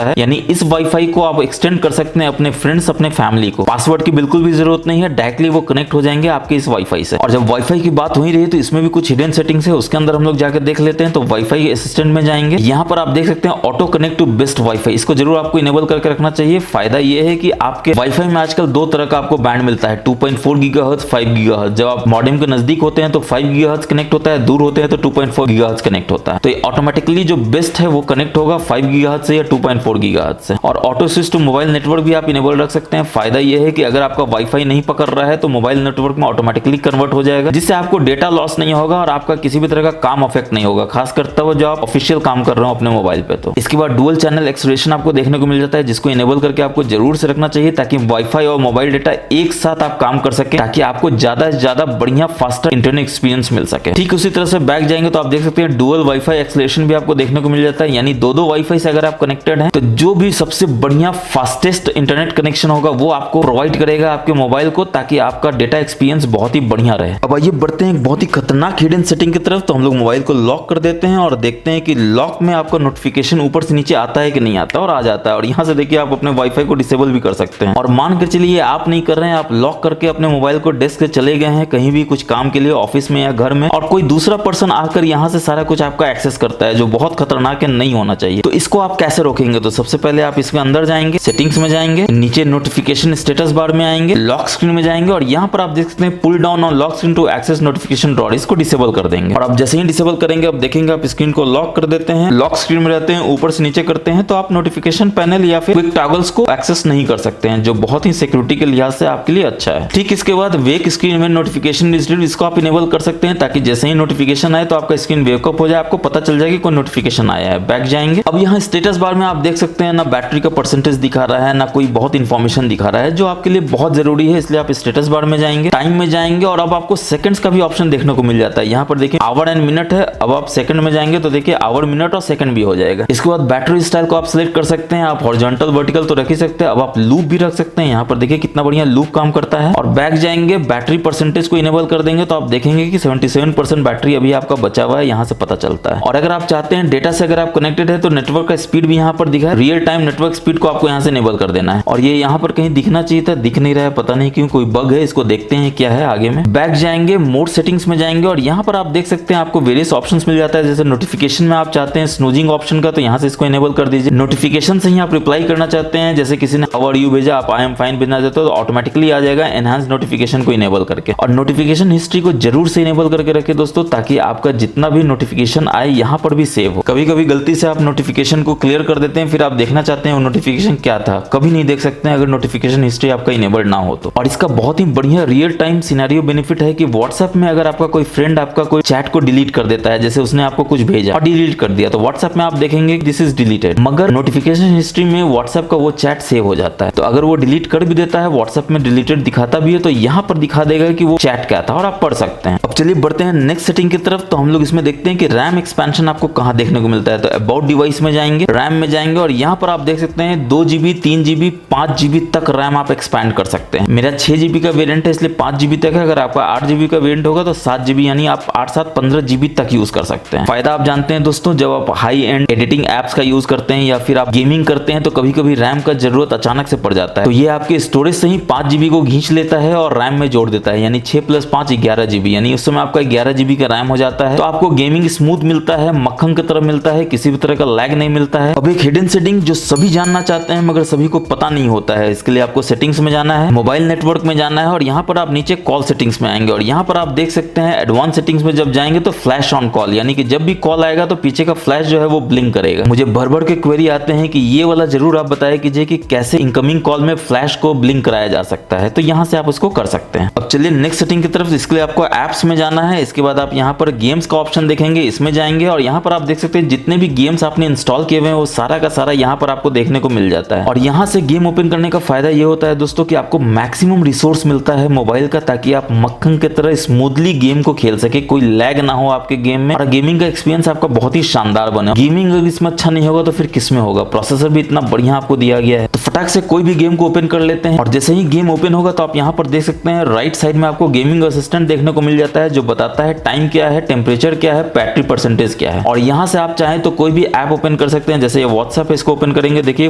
है। यानी इस वाईफाई को आप एक्सटेंड कर सकते हैं अपने फ्रेंड्स, अपने फैमिली को। पासवर्ड की बिल्कुल भी जरूरत नहीं है, डायरेक्टली वो कनेक्ट हो जाएंगे आपके इस वाईफाई से। और जब वाईफाई की बात हो ही रही है तो इसमें भी कुछ हिडन सेटिंग्स है, उसके अंदर हम लोग जाकर देख लेते हैं। तो वाईफाई असिस्टेंट में जाएंगे, यहाँ पर आप देख सकते हैं auto connect to best WiFi, इसको जरूर आपको इनेबल करके रखना चाहिए। फायदा ये है कि आपके वाईफाई में आजकल दो तरह का आपको बैंड मिलता है, 2.4 गीगाहर्ट्ज, 5 गीगाहर्ट्ज। जब आप मॉडेम के नजदीक होते हैं तो 5 गीगाहर्ट्ज कनेक्ट होता है, दूर होते हैं तो 2.4 गीगाहर्ट्ज कनेक्ट होता है। तो ये ऑटोमेटिकली जो बेस्ट है वो कनेक्ट होगा 5 गीगाहर्ट्ज से या 2.4 गीगाहर्ट्ज से। और auto switch to mobile network भी आप इनेबल रख सकते हैं। फायदा ये है कि अगर आपका वाईफाई नहीं पकड़ रहा है तो मोबाइल नेटवर्क में ऑटोमेटिकली कन्वर्ट हो जाएगा, जिससे आपको डेटा लॉस नहीं होगा और आपका किसी भी तरह का काम अफेक्ट नहीं होगा, खास करता हुआ जो आप ऑफिशियल काम कर रहे हो अपने मोबाइल पे। तो इसके बाद डुअल चैनल एक्सेलरेशन आपको देखने को मिल जाता है, जिसको इनेबल करके आपको जरूर से रखना चाहिए, ताकि वाईफाई और मोबाइल डेटा एक साथ आप काम कर सके, ताकि आपको ज्यादा से ज्यादा बढ़िया फास्टर इंटरनेट एक्सपीरियंस मिल सके। ठीक उसी तरह से बैक जाएंगे तो आप देख सकते हैं डुअल वाईफाई एक्सेलरेशन भी आपको देखने को मिल जाता है, यानी दो वाईफाई से अगर आप कनेक्टेड हैं तो जो भी सबसे बढ़िया फास्टेस्ट इंटरनेट कनेक्शन होगा वो आपको प्रोवाइड करेगा आपके मोबाइल को, ताकि आपका डेटा एक्सपीरियंस बहुत ही बढ़िया रहे। अब आइए बढ़ते हैं एक बहुत ही खतरनाक हिडन सेटिंग की तरफ। तो हम लोग मोबाइल को लॉक कर देते हैं और देखते हैं कि लॉक में आपका नोटिफिकेशन ऊपर से नीचे आता है कि नहीं आता, और आ जाता है। और यहाँ से देखिए आप अपने वाईफाई को डिसेबल भी कर सकते हैं। और मान कर चलिए आप नहीं कर रहे हैं, आप लॉक करके अपने मोबाइल को डेस्क से चले गए हैं कहीं भी कुछ काम के लिए, ऑफिस में या घर में, और कोई दूसरा पर्सन आकर यहाँ से सारा कुछ आपका एक्सेस करता है, जो बहुत खतरनाक है, नहीं होना चाहिए। तो इसको आप कैसे रोकेंगे? तो सबसे पहले आप इसके अंदर जाएंगे, सेटिंग्स में जाएंगे, नीचे नोटिफिकेशन स्टेटस बार में आएंगे, लॉक स्क्रीन में जाएंगे, और यहाँ पर आप देख सकते हैं pull down on lock screen to access notification drawer, इसको डिसेबल कर देंगे। और आप जैसे ही डिसेबल करेंगे आप देखेंगे आप स्क्रीन को लॉक कर देते हैं, लॉक स्क्रीन में रहते हैं, ऊपर से नीचे करते हैं, तो आप नोटिफिकेशन पैनल या फिर क्विक टॉगल्स को एक्सेस नहीं कर सकते हैं, जो बहुत ही सिक्योरिटी के लिहाज से आपके लिए अच्छा है। ठीक इसके बाद वेक स्क्रीन में नोटिफिकेशन डिस्प्ले, इसको आप इनेबल कर सकते हैं, ताकि जैसे ही नोटिफिकेशन आए तो आपका स्क्रीन वेकअप हो जाए, आपको पता चल जाए कि कोई नोटिफिकेशन आया है। बैक जाएंगे, अब यहाँ स्टेटस बार में आप देख सकते हैं ना बैटरी का परसेंटेज दिखा रहा है, ना कोई बहुत इंफॉर्मेशन दिखा रहा है, जो आपके लिए बहुत जरूरी है, इसलिए आप स्टेटस बार में जाएंगे, टाइम में जाएंगे, और अब आपको सेकंड्स का भी ऑप्शन देखने को मिल जाता है। यहाँ पर देखिए आवर एंड मिनट है, अब आप सेकंड में जाएंगे तो देखिए आवर, मिनट और सेकंड भी हो जाएगा। इसके बाद बैटरी स्टाइल को आप सिलेक्ट कर सकते हैं, आप हॉरिजॉन्टल वर्टिकल तो रख ही सकते हैं, अब आप लूप भी रख सकते हैं। यहाँ पर देखिए कितना बढ़िया लूप काम करता है। और बैक जाएंगे, बैटरी परसेंटेज को इनेबल कर देंगे तो आप देखेंगे कि 77% बैटरी अभी आपका बचा हुआ है, यहाँ से पता चलता है। और अगर आप चाहते हैं डेटा से अगर आप कनेक्टेड है तो नेटवर्क का स्पीड भी यहाँ पर दिखा है, रियल टाइम नेटवर्क स्पीड को आपको यहाँ से इनेबल कर देना है। और ये यहाँ पर कहीं दिखना चाहिए था, दिख नहीं रहा है, पता नहीं क्यों, कोई बग है। इसको देखते हैं क्या है आगे में। बैक जाएंगे, मोड सेटिंग्स में जाएंगे और यहाँ पर आप देख सकते हैं आपको वेरियस ऑप्शंस मिल जाता है। जैसे नोटिफिकेशन में आप चाहते हैं स्नूजिंग ऑप्शन का, तो यहाँ से इसको इनेबल कर दीजिए। नोटिफिकेशन से ही आप रिप्लाई करना चाहते हैं, जैसे किसी ने हाउ आर यू भेजा, आप आई एम फाइन भेजना चाहते हो तो ऑटोमेटिकली आ जाएगा एनहांस नोटिफिकेशन को इनेबल करके। और नोटिफिकेशन हिस्ट्री को जरूर से इनेबल करके रखे दोस्तों, ताकि आपका जितना भी नोटिफिकेशन आए यहाँ पर भी सेव हो। कभी कभी गलती से आप नोटिफिकेशन को क्लियर कर देते हैं, फिर आप देखना चाहते हैं वो नोटिफिकेशन क्या था, कभी नहीं देख सकते हैं अगर नोटिफिकेशन हिस्ट्री आपका इनेबल्ड ना हो तो। और इसका बहुत ही बढ़िया रियल टाइम सिनेरियो बेनिफिट है कि व्हाट्सएप में अगर आपका कोई फ्रेंड आपका कोई चैट को डिलीट कर देता है, जैसे उसने आपको कुछ भेजा और डिलीट कर दिया, तो व्हाट्सएप में आप देखेंगे दिस इज डिलीटेड, मगर नोटिफिकेशन हिस्ट्री में व्हाट्सएप का वो चैट सेव हो जाता है। तो अगर वो डिलीट कर भी देता है, व्हाट्सएप में डिलीटेड दिखाता भी है, तो यहाँ पर दिखा देगा कि वो चैट क्या था और आप पढ़ सकते हैं। अब चलिए बढ़ते हैं नेक्स्ट सेटिंग की तरफ। तो हम लोग इसमें देखते हैं कि रैम एक्सपेंशन आपको कहां देखने को मिलता है। तो अबाउट डिवाइस में जाएंगे, रैम में जाएंगे और यहाँ पर आप देख सकते हैं 2 GB 3 GB 5 GB तक रैम आप एक्सपैंड कर सकते हैं। मेरा 6 GB का वेरिएंट है इसलिए 5 GB तक है। अगर आपका 8 GB का वेरिएंट होगा तो 7 GB, यानी आप 8 7 15 GB तक यूज कर सकते हैं। फायदा आप जानते हैं दोस्तों, जब आप हाई एंड एडिटिंग एप्स का यूज करते हैं या फिर आप गेमिंग करते हैं तो कभी कभी रैम का जरूरत अचानक से पड़ जाता है। तो ये आपके स्टोरेज से ही 5 GB को खींच लेता है और रैम में जोड़ देता है, यानी 6 + 5 11 GB, यानी उस समय आपका 11 GB का रैम हो जाता है। तो आपको गेमिंग स्मूथ मिलता है, मक्खन की तरह मिलता है, किसी भी तरह का लैग नहीं मिलता है। अब एक हिडन सेटिंग जो सभी जानना चाहते हैं मगर सभी को पता नहीं होता है, इसके लिए आपको सेटिंग्स में जाना है, मोबाइल नेटवर्क में जाना है और यहाँ पर आप नीचे कॉल सेटिंग्स में आएंगे और यहाँ पर आप देख सकते हैं एडवांस सेटिंग्स में जब जाएंगे तो फ्लैश ऑन कॉल, यानी कि जब भी कॉल आएगा तो पीछे का फ्लैश जो है वो ब्लिंक करेगा। मुझे भर भर के क्वेरी आते हैं कि ये वाला जरूर आप बताया कीजिए कि कैसे इनकमिंग कॉल में फ्लैश को ब्लिंक कराया जा सकता है, तो यहाँ से आप उसको कर सकते हैं। अब चलिए नेक्स्ट सेटिंग की तरफ। इसके लिए आपको एप्स में जाना है, इसके बाद आप यहाँ पर गेम्स का ऑप्शन देखेंगे, इसमें जाएंगे और यहाँ पर आप देख सकते हैं जितने भी गेम्स आपने इंस्टॉल किए हुए हैं वो सारा का सारा यहाँ पर आपको देखने को मिल जाता है। और यहाँ से गेम ओपन करने का फायदा ये होता है दोस्तों कि आपको मैक्सिमम रिसोर्स मिलता है मोबाइल का, ताकि आप मक्खन की तरह स्मूथली गेम को खेल सके, कोई लैग ना हो आपके गेम में और गेमिंग का एक्सपीरियंस आपका बहुत ही शानदार बने। गेमिंग अगर इसमें अच्छा नहीं होगा तो फिर किसमें होगा। प्रोसेसर भी इतना बढ़िया आपको दिया गया है, तो फटाक से कोई भी गेम को ओपन कर लेते हैं। और जैसे ही गेम ओपन होगा तो आप यहाँ पर देख सकते हैं राइट साइड में आपको गेमिंग असिस्टेंट देखने को मिल जाता है, जो बताता है टाइम क्या है, टेम्परेचर क्या है, बैटरी परसेंटेज क्या है। और यहाँ से आप चाहें तो कोई भी ऐप ओपन कर सकते हैं, जैसे ये व्हाट्सएप है, इसको ओपन करेंगे, देखिए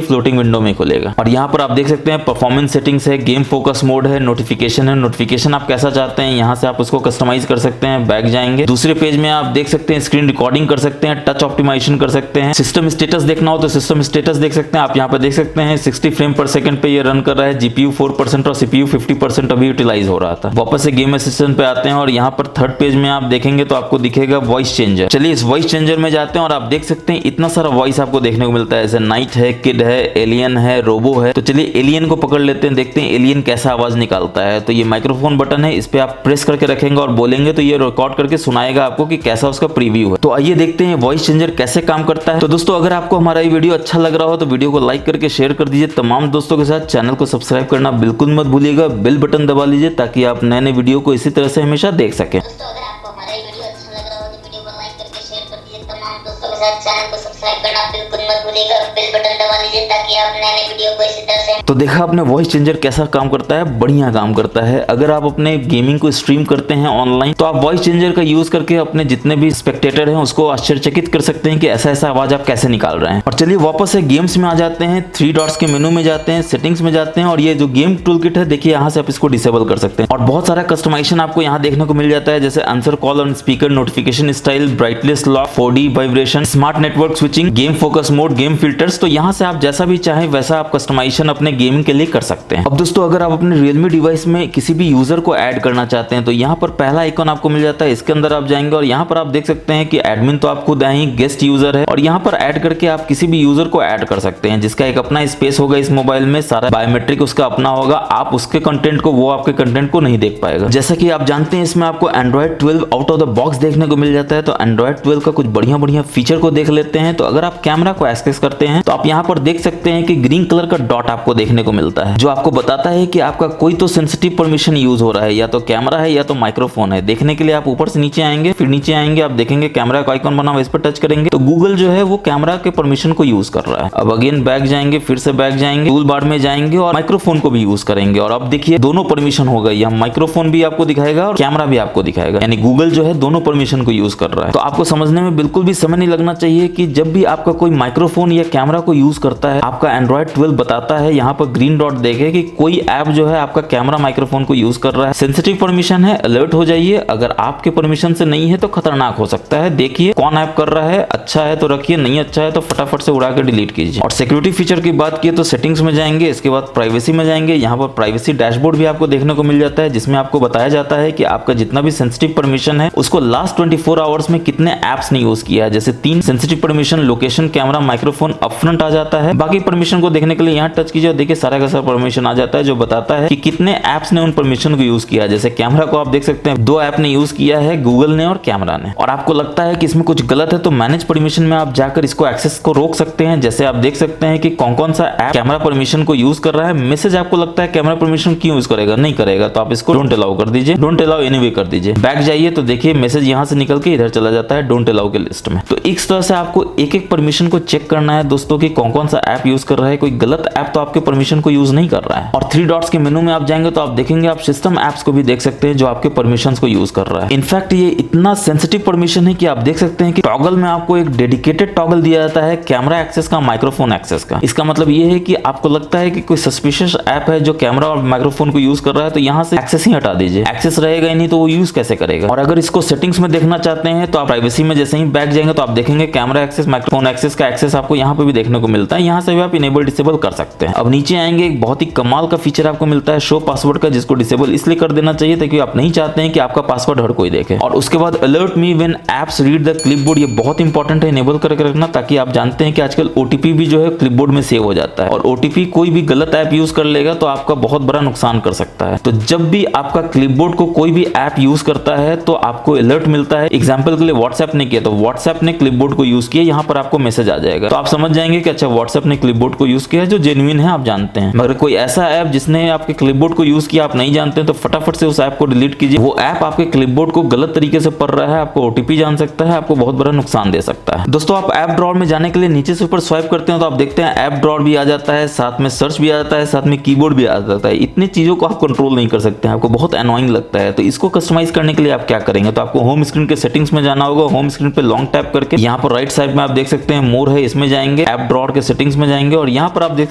फ्लोटिंग विंडो में खुलेगा। और यहाँ पर आप देख सकते हैं परफॉर्मेंस सेटिंग्स है, गेम फोकस मोड है, नोटिफिकेशन है, नोटिफिकेशन आप कैसा चाहते हैं यहाँ से आप उसको कस्टमाइज कर सकते हैं। बैक जाएंगे, दूसरे पेज में आप देख सकते हैं स्क्रीन रिकॉर्डिंग कर सकते हैं, टच ऑप्टिमाइजेशन कर सकते हैं, सिस्टम स्टेटस देखना हो तो सिस्टम स्टेटस देख सकते हैं। आप यहाँ पे देख सकते हैं 60 फ्रेम पर सेकंड पे ये रन कर रहा है, जीपीयू 4% और सीपीयू 50% अभी यूटिलाइज हो रहा था। वापस से गेम असिस्टेंट पे आते हैं और यहाँ पर थर्ड पेज में आप देखेंगे तो आपको दिखेगा वॉइस चेंजर। चलिए इस वॉइस चेंजर में जाते हैं और आप देख सकते हैं इतना सारा वॉइस आपको देखने को मिलता है, जैसे नाइट है, किड है, एलियन है, रोबो है। तो चलिए एलियन को पकड़ लेते हैं, देखते हैं एलियन कैसा आवाज निकालता है। तो ये माइक्रोफोन बटन है, इस पे आप प्रेस करके रखेंगे और बोलेंगे तो ये रिकॉर्ड करके सुनाएगा आपको कि कैसा उसका प्रीव्यू है। तो आइए देखते हैं वॉइस चेंजर कैसे काम करता है। तो दोस्तों अगर आपको हमारा ये वीडियो अच्छा लग रहा हो तो वीडियो को लाइक करके शेयर कर दीजिए तमाम दोस्तों के साथ। चैनल को सब्सक्राइब करना बिल्कुल मत भूलिएगा, बेल बटन दबा लीजिए ताकि आप नए नए वीडियो को इसी तरह से हमेशा देख सकें। दोस्तों अगर आपको हमारा ये वीडियो अच्छा लग रहा हो तो वीडियो को लाइक करके शेयर कर दीजिए तमाम दोस्तों के साथ। चैनल को सब्सक्राइब करना बिल्कुल मत भूलिएगा, बेल बटन दबा लीजिए ताकि आप नए नए वीडियो को इसी तरह से। तो देखा आपने वॉइस चेंजर कैसा काम करता है, बढ़िया काम करता है। अगर आप अपने गेमिंग को स्ट्रीम करते हैं ऑनलाइन तो आप वॉइस चेंजर का यूज करके अपने जितने भी स्पेक्टेटर हैं उसको आश्चर्यचकित कर सकते हैं कि ऐसा ऐसा आवाज आप कैसे निकाल रहे हैं। और चलिए वापस से गेम्स में आ जाते हैं, 3 डॉट्स के मेनू में जाते हैं, सेटिंग्स में जाते हैं और ये जो गेम टूल किट है देखिए यहाँ से आप इसको डिसेबल कर सकते हैं। और बहुत सारा कस्टमाइजेशन आपको यहाँ देखने को मिल जाता है, जैसे answer call on speaker, notification style, brightness lock, 4D vibration, smart network switching, game focus mode, game filters. तो यहाँ से आप जैसा भी चाहें वैसा आप कस्टमाइजेशन अपने गेमिंग के लिए कर सकते हैं। अब दोस्तों अगर आप अपने Realme डिवाइस में किसी भी यूजर को ऐड करना चाहते हैं तो यहाँ पर पहला आइकॉन आपको मिल जाता है, इसके अंदर आप जाएंगे और यहाँ पर आप देख सकते हैं कि एडमिन तो आप खुद आए, गेस्ट यूजर है और यहाँ पर ऐड करके आप किसी भी यूजर को ऐड कर सकते हैं, जिसका एक अपना स्पेस होगा इस मोबाइल में, सारा बायोमेट्रिक उसका अपना होगा। आप उसके कंटेंट को, वो आपके कंटेंट को नहीं देख पाएगा। जैसा कि आप जानते हैं इसमें आपको Android 12 out of the box देखने को मिल जाता है। तो Android 12 का कुछ बढ़िया बढ़िया फीचर को देख लेते हैं। तो अगर आप कैमरा को एक्सेस करते हैं तो आप यहाँ पर देख सकते हैं कि ग्रीन कलर का डॉट आपको देखने को मिलता है, जो आपको बताता है कि आपका कोई तो सेंसिटिव परमिशन यूज हो रहा है, या तो कैमरा है या तो माइक्रोफोन है। देखने के लिए आप ऊपर से नीचे आएंगे, फिर नीचे आएंगे, आप देखेंगे कैमरा का आइकॉन बना हुआ, इस पर टच करेंगे तो गूगल जो है वो कैमरा के परमिशन को यूज कर रहा है। अब अगेन बैक जाएंगे, फिर से बैक जाएंगे, टूल बार में जाएंगे और माइक्रोफोन को भी यूज करेंगे और अब देखिए दोनों परमिशन हो गई, हम माइक्रोफोन भी आपको दिखाएगा और कैमरा भी आपको दिखाएगा, यानी गूगल जो है दोनों परमिशन को यूज कर रहा है। तो आपको समझने में बिल्कुल भी समय नहीं लगना चाहिए कि जब भी आपका कोई माइक्रोफोन या कैमरा को यूज करता है, आपका एंड्रॉइड 12 बताता है यहाँ पर ग्रीन डॉट देखे कि कोई ऐप जो है आपका कैमरा माइक्रोफोन को यूज कर रहा है, सेंसिटिव परमिशन है, अलर्ट हो जाइए। अगर आपके परमिशन से नहीं है तो खतरनाक हो सकता है। देखिए कौन ऐप कर रहा है, अच्छा है तो रखिए, नहीं अच्छा है तो फटाफट से उड़ा के डिलीट कीजिए। और सिक्योरिटी फीचर की बात की तो सेटिंग्स में जाएंगे, इसके बाद प्राइवेसी में जाएंगे। यहाँ पर प्राइवेसी डैशबोर्ड भी आपको देखने को मिल जाता है, जिसमें आपको बताया जाता है कि आपका जितना भी सेंसिटिव परमिशन है उसको लास्ट 24 आवर्स में कितने एप्स ने यूज किया है। जैसे 3 sensitive permission, location, camera, microphone upfront आ जाता है। बाकी परमिशन को देखने के लिए यहाँ टच कीजिए, देखिए सारा का सारा परमिशन आ जाता है जो बताता है कि कितने एप्स ने उन परमिशन को यूज किया। जैसे कैमरा को आप देख सकते हैं 2 ऐप ने यूज किया है, गूगल ने और कैमरा ने। और आपको लगता है कि इसमें कुछ गलत है तो मैनेज परमिशन में आप जाकर इसको एक्सेस को रोक सकते हैं। जैसे आप देख सकते हैं कि कौन सा ऐप कैमरा परमिशन को यूज कर रहा है। मैसेज आपको लगता है कैमरा परमिशन क्यों यूज करेगा, नहीं करेगा, तो आप इसको डोंट अलाउ कर दीजिए, डोंट अलाउ एनीवे कर दीजिए। बैक जाइए तो देखिए मैसेज यहाँ से निकल के इधर चला जाता है डोंट अलाउ के लिस्ट में। तो इस तरह से आपको एक एक परमिशन को चेक करना है दोस्तों कि कौन सा ऐप यूज कर रहा है। कोई गलत ऐप तो आपके परमिशन को यूज नहीं कर रहा है। और 3 डॉट्स के मेनू में आप जाएंगे तो आप देखेंगे आप सिस्टम ऐप्स को भी देख सकते हैं जो आपके परमिशंस को यूज कर रहा है। इनफैक्ट ये इतना सेंसिटिव परमिशन है कि आप देख सकते हैं कि टॉगल में आपको एक डेडिकेटेड टॉगल दिया जाता है कैमरा एक्सेस का, माइक्रोफोन एक्सेस का। इसका मतलब ये है कि आपको लगता है कि कोई सस्पिशियस ऐप है जो कैमरा और माइक्रोफोन को यूज कर रहा है तो यहाँ से एक्सेस ही हटा दीजिए। एक्सेस रहेगा ही नहीं तो वो यूज कैसे करेगा। और अगर इसको सेटिंग्स में देखना चाहते हैं तो आप प्राइवेसी में जैसे ही बैक जाएंगे तो आप देखेंगे कैमरा एक्सेस, माइक्रोफोन एक्सेस का एक्सेस आपको यहाँ पे भी देखने को मिलता है। यहाँ से भी आप इनेबल डिसेबल कर सकते हैं। अब नीचे आएंगे, एक बहुत ही कमाल का फीचर आपको मिलता है शो पासवर्ड का, जिसको डिसेबल इसलिए कर देना चाहिए ताकि आप नहीं चाहते हैं कि आपका पासवर्ड हर कोई देखे। और उसके बाद alert me when apps read the clipboard, ये बहुत इंपॉर्टेंट है, इनेबल करके रखना, ताकि आप जानते हैं कि आजकल ओटीपी भी जो है क्लिपबोर्ड में सेव हो जाता है। और ओटीपी कोई भी गलत ऐप यूज कर लेगा तो आपका बहुत बड़ा नुकसान कर सकता है। तो जब भी आपका क्लिपबोर्ड को कोई भी ऐप यूज करता है तो आपको अलर्ट मिलता है। एग्जांपल के लिए व्हाट्सएप ने किया तो व्हाट्सएप ने क्लिपबोर्ड को यूज किया, यहाँ पर आपको मैसेज आ जाएगा तो आप समझ जाएंगे कि अच्छा व्हाट्सएप ने क्लिपबोर्ड को यूज किया, जो जेन्युइन है आप जानते हैं। मगर कोई ऐसा ऐप जिसने आपके क्लिपबोर्ड को यूज किया आप नहीं जानते हैं तो फटाफट से उस ऐप को डिलीट कीजिए। वो ऐप आपके क्लिपबोर्ड को गलत तरीके से पढ़ रहा है, आपको ओटीपी जान सकता है, आपको बहुत बड़ा नुकसान दे सकता है। दोस्तों आप ऐप ड्रॉअर में जाने के लिए नीचे से ऊपर स्वाइप करते हैं तो आप देखते हैं ऐप ड्रॉअर भी आ जाता है, साथ में सर्च भी आ जाता है, साथ में कीबोर्ड भी आ जाता है। इतनी चीजों को आप कंट्रोल नहीं कर सकते हैं, आपको बहुत एनोइंग लगता है। तो इसको कस्टमाइज करने के लिए आप क्या करेंगे, तो आपको होम स्क्रीन के सेटिंग्स में जाना होगा। होम स्क्रीन पे लॉन्ग टैप करके यहाँ पर राइट साइड में आप देख सकते हैं मोर है, इसमें जाएंगे, ऐप ड्रॉअर के सेटिंग्स में जाएंगे और यहाँ पर आप देख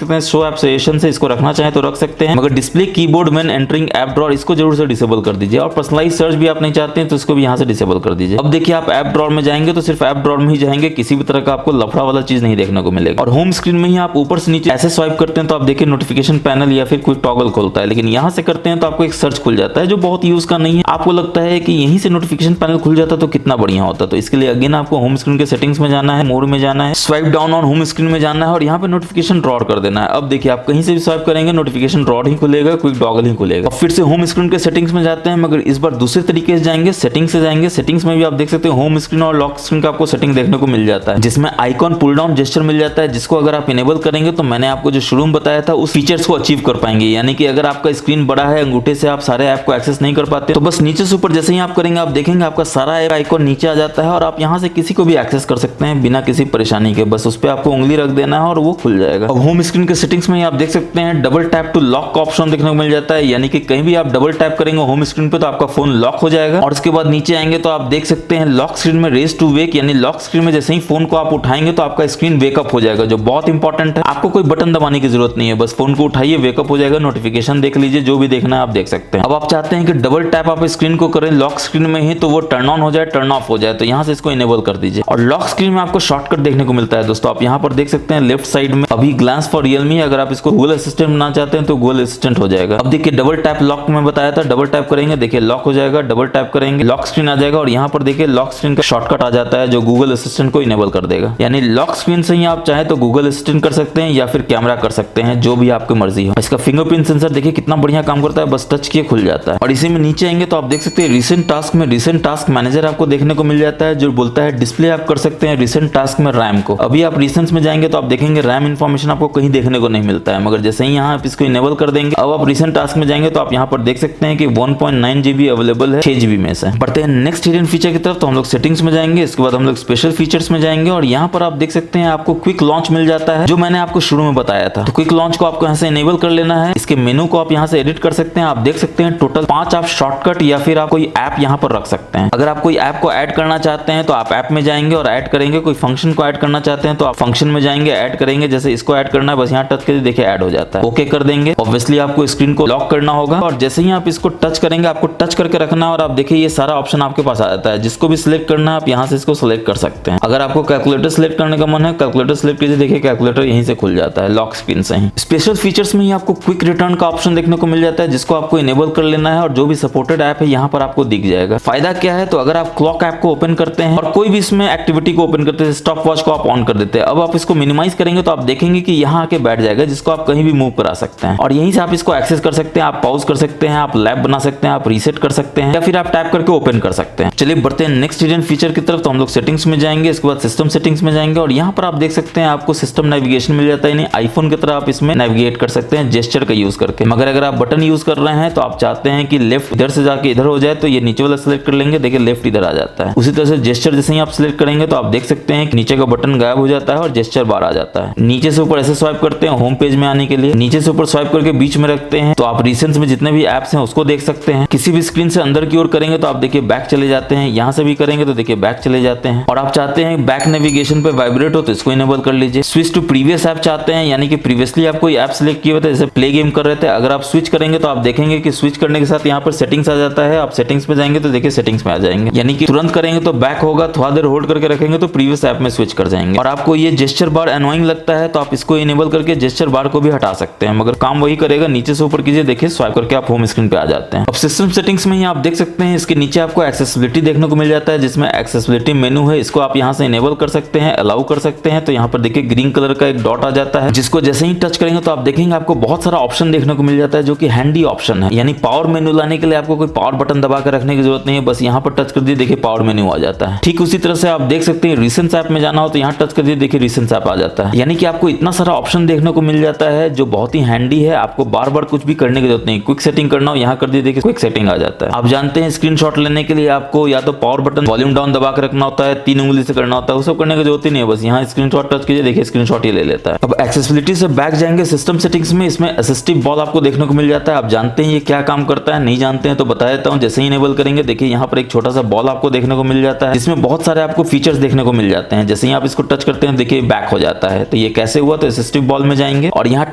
सकते हैं शो ऐप सजेशन से इसको रखना चाहे तो रख सकते हैं। मगर display keyboard when entering app drawer इसको जरूर से डिसेबल कर दीजिए। और पर्सनलाइज सर्च भी आप नहीं चाहते हैं तो इसको भी यहाँ से डिसेबल कर दीजिए। अब देखिए आप ऐप ड्रॉअर में जाएंगे तो सिर्फ ऐप ड्रॉअर में ही जाएंगे, किसी भी तरह का आपको लफड़ा वाला चीज नहीं देखने को मिलेगा। और होम स्क्रीन में ही आप ऊपर से नीचे ऐसे स्वाइप करते हैं तो आप देखिए नोटिफिकेशन पैनल या फिर कोई टॉगल खोलता है, लेकिन यहाँ से करते हैं तो आपको एक सर्च खुल जाता है जो बहुत यूज का नहीं है। आपको लगता है कि यहीं से नोटिफिकेशन पैनल खुल जाता तो कितना बढ़िया होता। तो इसके लिए अगेन आपको होम स्क्रीन के सेटिंग्स में जाना है, मोर में जाना है, swipe down on home screen में जाना है और यहाँ पे नोटिफिकेशन ड्रॉअर कर देना है। अब देखिए आप कहीं से भी स्वाइप करेंगे नोटिफिकेशन ड्रॉअर ही खुलेगा, क्विक टॉगल ही खुलेगा। फिर से होम स्क्रीन के सेटिंग्स में जाते हैं, मगर इस बार दूसरे तरीके से जाएंगे, सेटिंग्स से जाएंगे। सेटिंग्स में भी आप देख सकते हैं होम स्क्रीन और लॉक स्क्रीन का आपको सेटिंग देखने को मिल जाता है, जिसमें आइकॉन पुल डाउन जेस्चर मिल जाता है, जिसको अगर आप इनेबल करेंगे तो मैंने आपको जो शुरू में बताया था उस फीचर्स को अचीव कर पाएंगे। यानी कि अगर आपका स्क्रीन बड़ा है, अंगूठे से आप सारे ऐप को एक्सेस नहीं कर पाते, तो बस नीचे से ऊपर जैसे ही आप करेंगे आप देखेंगे आपका सारा ऐप आइकॉन नीचे आ जाता है और आप यहाँ से किसी को भी एक्सेस कर सकते हैं बिना किसी परेशानी के। बस उस पर आपको उंगली रख देना है और वो खुल जाएगा। अब होम स्क्रीन के सेटिंग्स में आप देख सकते हैं डबल टैप टू लॉक का ऑप्शन देखने को मिल जाता है, यानी कि कहीं भी आप डबल टैप करेंगे होम स्क्रीन पे तो आपका फोन लॉक हो जाएगा। और उसके बाद नीचे आएंगे तो आप देख सकते हैं लॉक स्क्रीन में रेज टू वेक, यानी लॉक स्क्रीन में जैसे ही फोन को आप उठाएंगे तो आपका स्क्रीन वेकअप हो जाएगा, जो बहुत इंपॉर्टेंट है। आपको कोई बटन दबाने की जरूरत नहीं है, बस फोन को उठाइए वेकअप हो जाएगा, नोटिफिकेशन देख लीजिए, जो भी देखना है आप देख सकते हैं। अब आप चाहते हैं कि डबल टैप आप स्क्रीन को करें लॉक स्क्रीन में ही तो वो टर्न ऑन हो जाए, टर्न ऑफ हो जाए, तो यहाँ से इसको इनेबल कर दीजिए। और लॉक स्क्रीन में आपको शॉर्टकट देखने को मिलता है दोस्तों, आप यहाँ पर देख सकते हैं लेफ्ट साइड में अभी ग्लांस फॉर रियलमी, अगर आप इसको गूगल असिस्टेंट बनाना चाहते हैं तो गूगल असिस्टेंट हो जाएगा। अब देखिए डबल टैप लॉक में बताया था, डबल टैप करेंगे देखिए लॉक हो जाएगा, डबल टैप करेंगे लॉक स्क्रीन आ जाएगा और यहाँ पर देखिए लॉक स्क्रीन का शॉर्टकट आ जाता है जो गूगल असिस्टेंट को इनेबल कर देगा। यानी लॉक स्क्रीन से ही आप चाहे तो गूगल असिस्टेंट कर सकते हैं या फिर कैमरा कर सकते हैं, जो भी आपकी मर्जी हो। इसका फिंगरप्रिंट सेंसर देखिए कितना बढ़िया काम करता है, बस टच किए खुल जाता है। और इसी में नीचे आएंगे तो आप देख सकते हैं रिसेंट टास्क में रिसेंट टास्क मैनेजर आपको देखने को मिल जाता है, जो बोलता है डिस्प्ले आप कर सकते हैं रिसेंट टास्क में रैम को। अभी आप रिसेंट्स में जाएंगे तो आप देखेंगे रैम इन्फॉर्मेशन आपको कहीं देखने को नहीं मिलता है, मगर जैसे ही यहाँ आप इसको इनेबल कर देंगे, अब आप रिसेंट टास्क में जाएंगे तो आप यहाँ पर देख सकते हैं कि 1.9 GB अवेलेबल है 6 GB में से। बढ़ते हैं नेक्स्ट हिडन फीचर की तरफ, तो हम लोग सेटिंग्स में जाएंगे, इसके बाद हम लोग स्पेशल फीचर्स में जाएंगे और यहाँ पर आप देख सकते हैं आपको क्विक लॉन्च मिल जाता है, जो मैंने आपको शुरू में बताया था। तो क्विक लॉन्च को आपको यहाँ से इनेबल कर लेना है। इसके मेनू को आप यहाँ से एडिट कर सकते हैं। आप देख सकते हैं टोटल 5 आप शॉर्टकट या फिर आप कोई ऐप यहाँ पर रख सकते हैं। अगर आप कोई ऐप को ऐड करना चाहते हैं तो आप ऐप में जाएंगे और ऐड करेंगे, कोई फंक्शन को ऐड करना चाहते हैं तो आप फंक्शन में जाएंगे, ऐड करेंगे। जैसे इसको ऐड करना है, बस यहाँ टच करके देखिए ऐड हो जाता है। ओके कर देंगे। ऑब्वियसली आपको स्क्रीन को लॉक करना होगा और जैसे ही आप इसको टच करेंगे, आपको टच करके रखना है और आप देखिए ये सारा ऑप्शन आपके पास आ जाता है। जिसको भी सिलेक्ट करना है आप यहाँ से इसको सिलेक्ट कर सकते हैं। अगर आपको कैलकुलेटर सिलेक्ट करने का मन है, कैलकुलेटर सिलेक्ट कीजिए, देखिए कैलकुलेटर यहीं से खुल जाता है लॉक स्क्रीन से ही। स्पेशल फीचर्स में ही आपको क्विक रिटर्न का ऑप्शन देखने को मिल जाता है, जिसको आपको इनेबल कर लेना है और जो भी सपोर्टेड ऐप है यहाँ पर आपको दिख जाएगा। फायदा क्या है, तो अगर आप क्लॉक ऐप को ओपन करते हैं और कोई भी इसमें एक्टिविटी को ओपन करते हैं, स्टॉप वॉच को आप ऑन कर देते हैं, अब आप इसको मिनिमाइज करेंगे तो आप देखेंगे कि यहाँ आके बैठ जाएगा, जिसको आप कहीं भी मूव करा सकते हैं और यहीं से आप इसको एक्सेस कर सकते हैं। आप पॉज कर सकते हैं, आप लैब बना सकते हैं, आप रीसेट कर सकते हैं या फिर आप टैप करके ओपन कर सकते हैं। चलिए बढ़ते हैं नेक्स्ट हिडन फीचर की तरफ। तो हम लोग सेटिंग्स में जाएंगे, इसके बाद सिस्टम सेटिंग्स में जाएंगे और यहाँ पर आप देख सकते हैं आपको सिस्टम नेविगेशन मिल जाता है। यानी आईफोन की तरह आप इसमें नेविगेट कर सकते हैं जेस्चर का यूज करके। मगर अगर आप बटन यूज कर रहे हैं तो आप चाहते हैं कि लेफ्ट इधर से जाके इधर हो जाए, तो ये नीचे वाला सिलेक्ट कर लेंगे, देखिए लेफ्ट इधर आ जाता है। उसी तरह से जेस्चर जैसे ही आप सिलेक्ट करेंगे तो आप देख सकते हैं कि नीचे का बटन गायब हो जाता है और जेस्चर बाहर आ जाता है। नीचे से ऊपर ऐसे स्वाइप करते हैं होम पेज में आने के लिए, नीचे से ऊपर स्वाइप करके बीच में रखते हैं तो आप रिसेंट्स में जितने भी एप्स हैं उसको देख सकते हैं। किसी भी स्क्रीन से अंदर की ओर करेंगे तो आप देखिए बैक चले जाते हैं, यहाँ से भी करेंगे तो देखिए बैक चले जाते हैं। और आप चाहते हैं बैक नेविगेशन पे वाइब्रेट हो तो इसको इनेबल कर लीजिए। स्विच टू प्रीवियस ऐप चाहते हैं, यानी कि प्रीवियसली आप कोई ऐप सिलेक्ट किए हुए थे, जैसे प्ले गेम कर रहे थे, अगर आप स्विच करेंगे तो आप देखेंगे कि स्विच करने के साथ यहाँ पर सेटिंग्स आ जाता है। आप सेटिंग्स में जाएंगे तो देखिए सेटिंग्स में आ जाएंगे, यानी कि तुरंत करेंगे तो बैक होगा, थोड़ा देर होल्ड करके रखेंगे तो प्रीवियस ऐप में स्विच कर जाएंगे। और आपको ये जेस्चर बार एनोइंग लगता है तो आप इसको इनेबल करके जेस्चर बार को भी हटा सकते हैं, मगर काम वही करेगा। नीचे से ऊपर कीजिए, देखिए स्वाइप करके आप होम स्क्रीन पे आ जाते हैं। अब सिस्टम सेटिंग्स में ही आप देख सकते हैं इसके नीचे आपको एक्सेसिबिलिटी देखने को मिल जाता है, जिसमें एक्सेसिबिलिटी मेनू है, इसको आप यहाँ से इनेबल कर सकते हैं, अलाउ कर सकते हैं। तो यहाँ पर देखिए ग्रीन कलर का एक डॉट आ जाता है, जिसको जैसे ही टच करेंगे तो आप देखेंगे आपको बहुत सारा ऑप्शन देखने को मिल जाता है, जो कि हैंडी ऑप्शन है। यानी पावर मेनू लाने के लिए आपको कोई पावर बटन दबा कर रखने की जरूरत नहीं है, बस यहाँ पर टच कर दिए, देखिए पावर मेनू आ जाता है। ठीक उसी तरह से आप देख सकते हैं रिसेंट्स ऐप में जाना हो तो यहाँ टच कर दिए, देखिए रिसेंट्स ऐप आ जाता है। यानी कि आपको इतना सारा ऑप्शन देखने को मिल जाता है जो बहुत ही हैंडी है। आपको बार बार कुछ भी करने की जरूरत नहीं, क्विक सेटिंग करना हो यहाँ कर दिए, देखिए क्विक सेटिंग आ जाता है। आप जानते हैं स्क्रीनशॉट लेने के लिए आपको या तो पावर बटन वॉल्यूम डाउन दबा कर रखना होता है, 3 उंगली से करना होता है, वो सब करने की जरूरत ही नहीं है, बस यहाँ स्क्रीनशॉट टच कीजिए, देखिए स्क्रीनशॉट ही ले लेता है। अब एक्सेसिबिलिटी से बैक जाएंगे सिस्टम सेटिंग्स में, इसमें असिस्टिव बॉल आपको देखने को मिल जाता है। आप जानते हैं ये क्या काम करता है, नहीं जानते हैं तो बता देता हूँ। जैसे ही इनेबल करेंगे देखिए यहाँ पर एक छोटा सा बॉल आपको देखने को मिल जाता है, जिसमें बहुत सारे आपको फीचर्स देखने को मिल जाते हैं। जैसे ही आप इसको टच करते हैं देखिए बैक हो जाता है। तो ये कैसे हुआ, तो असिस्टिव बॉल में जाएंगे और यहाँ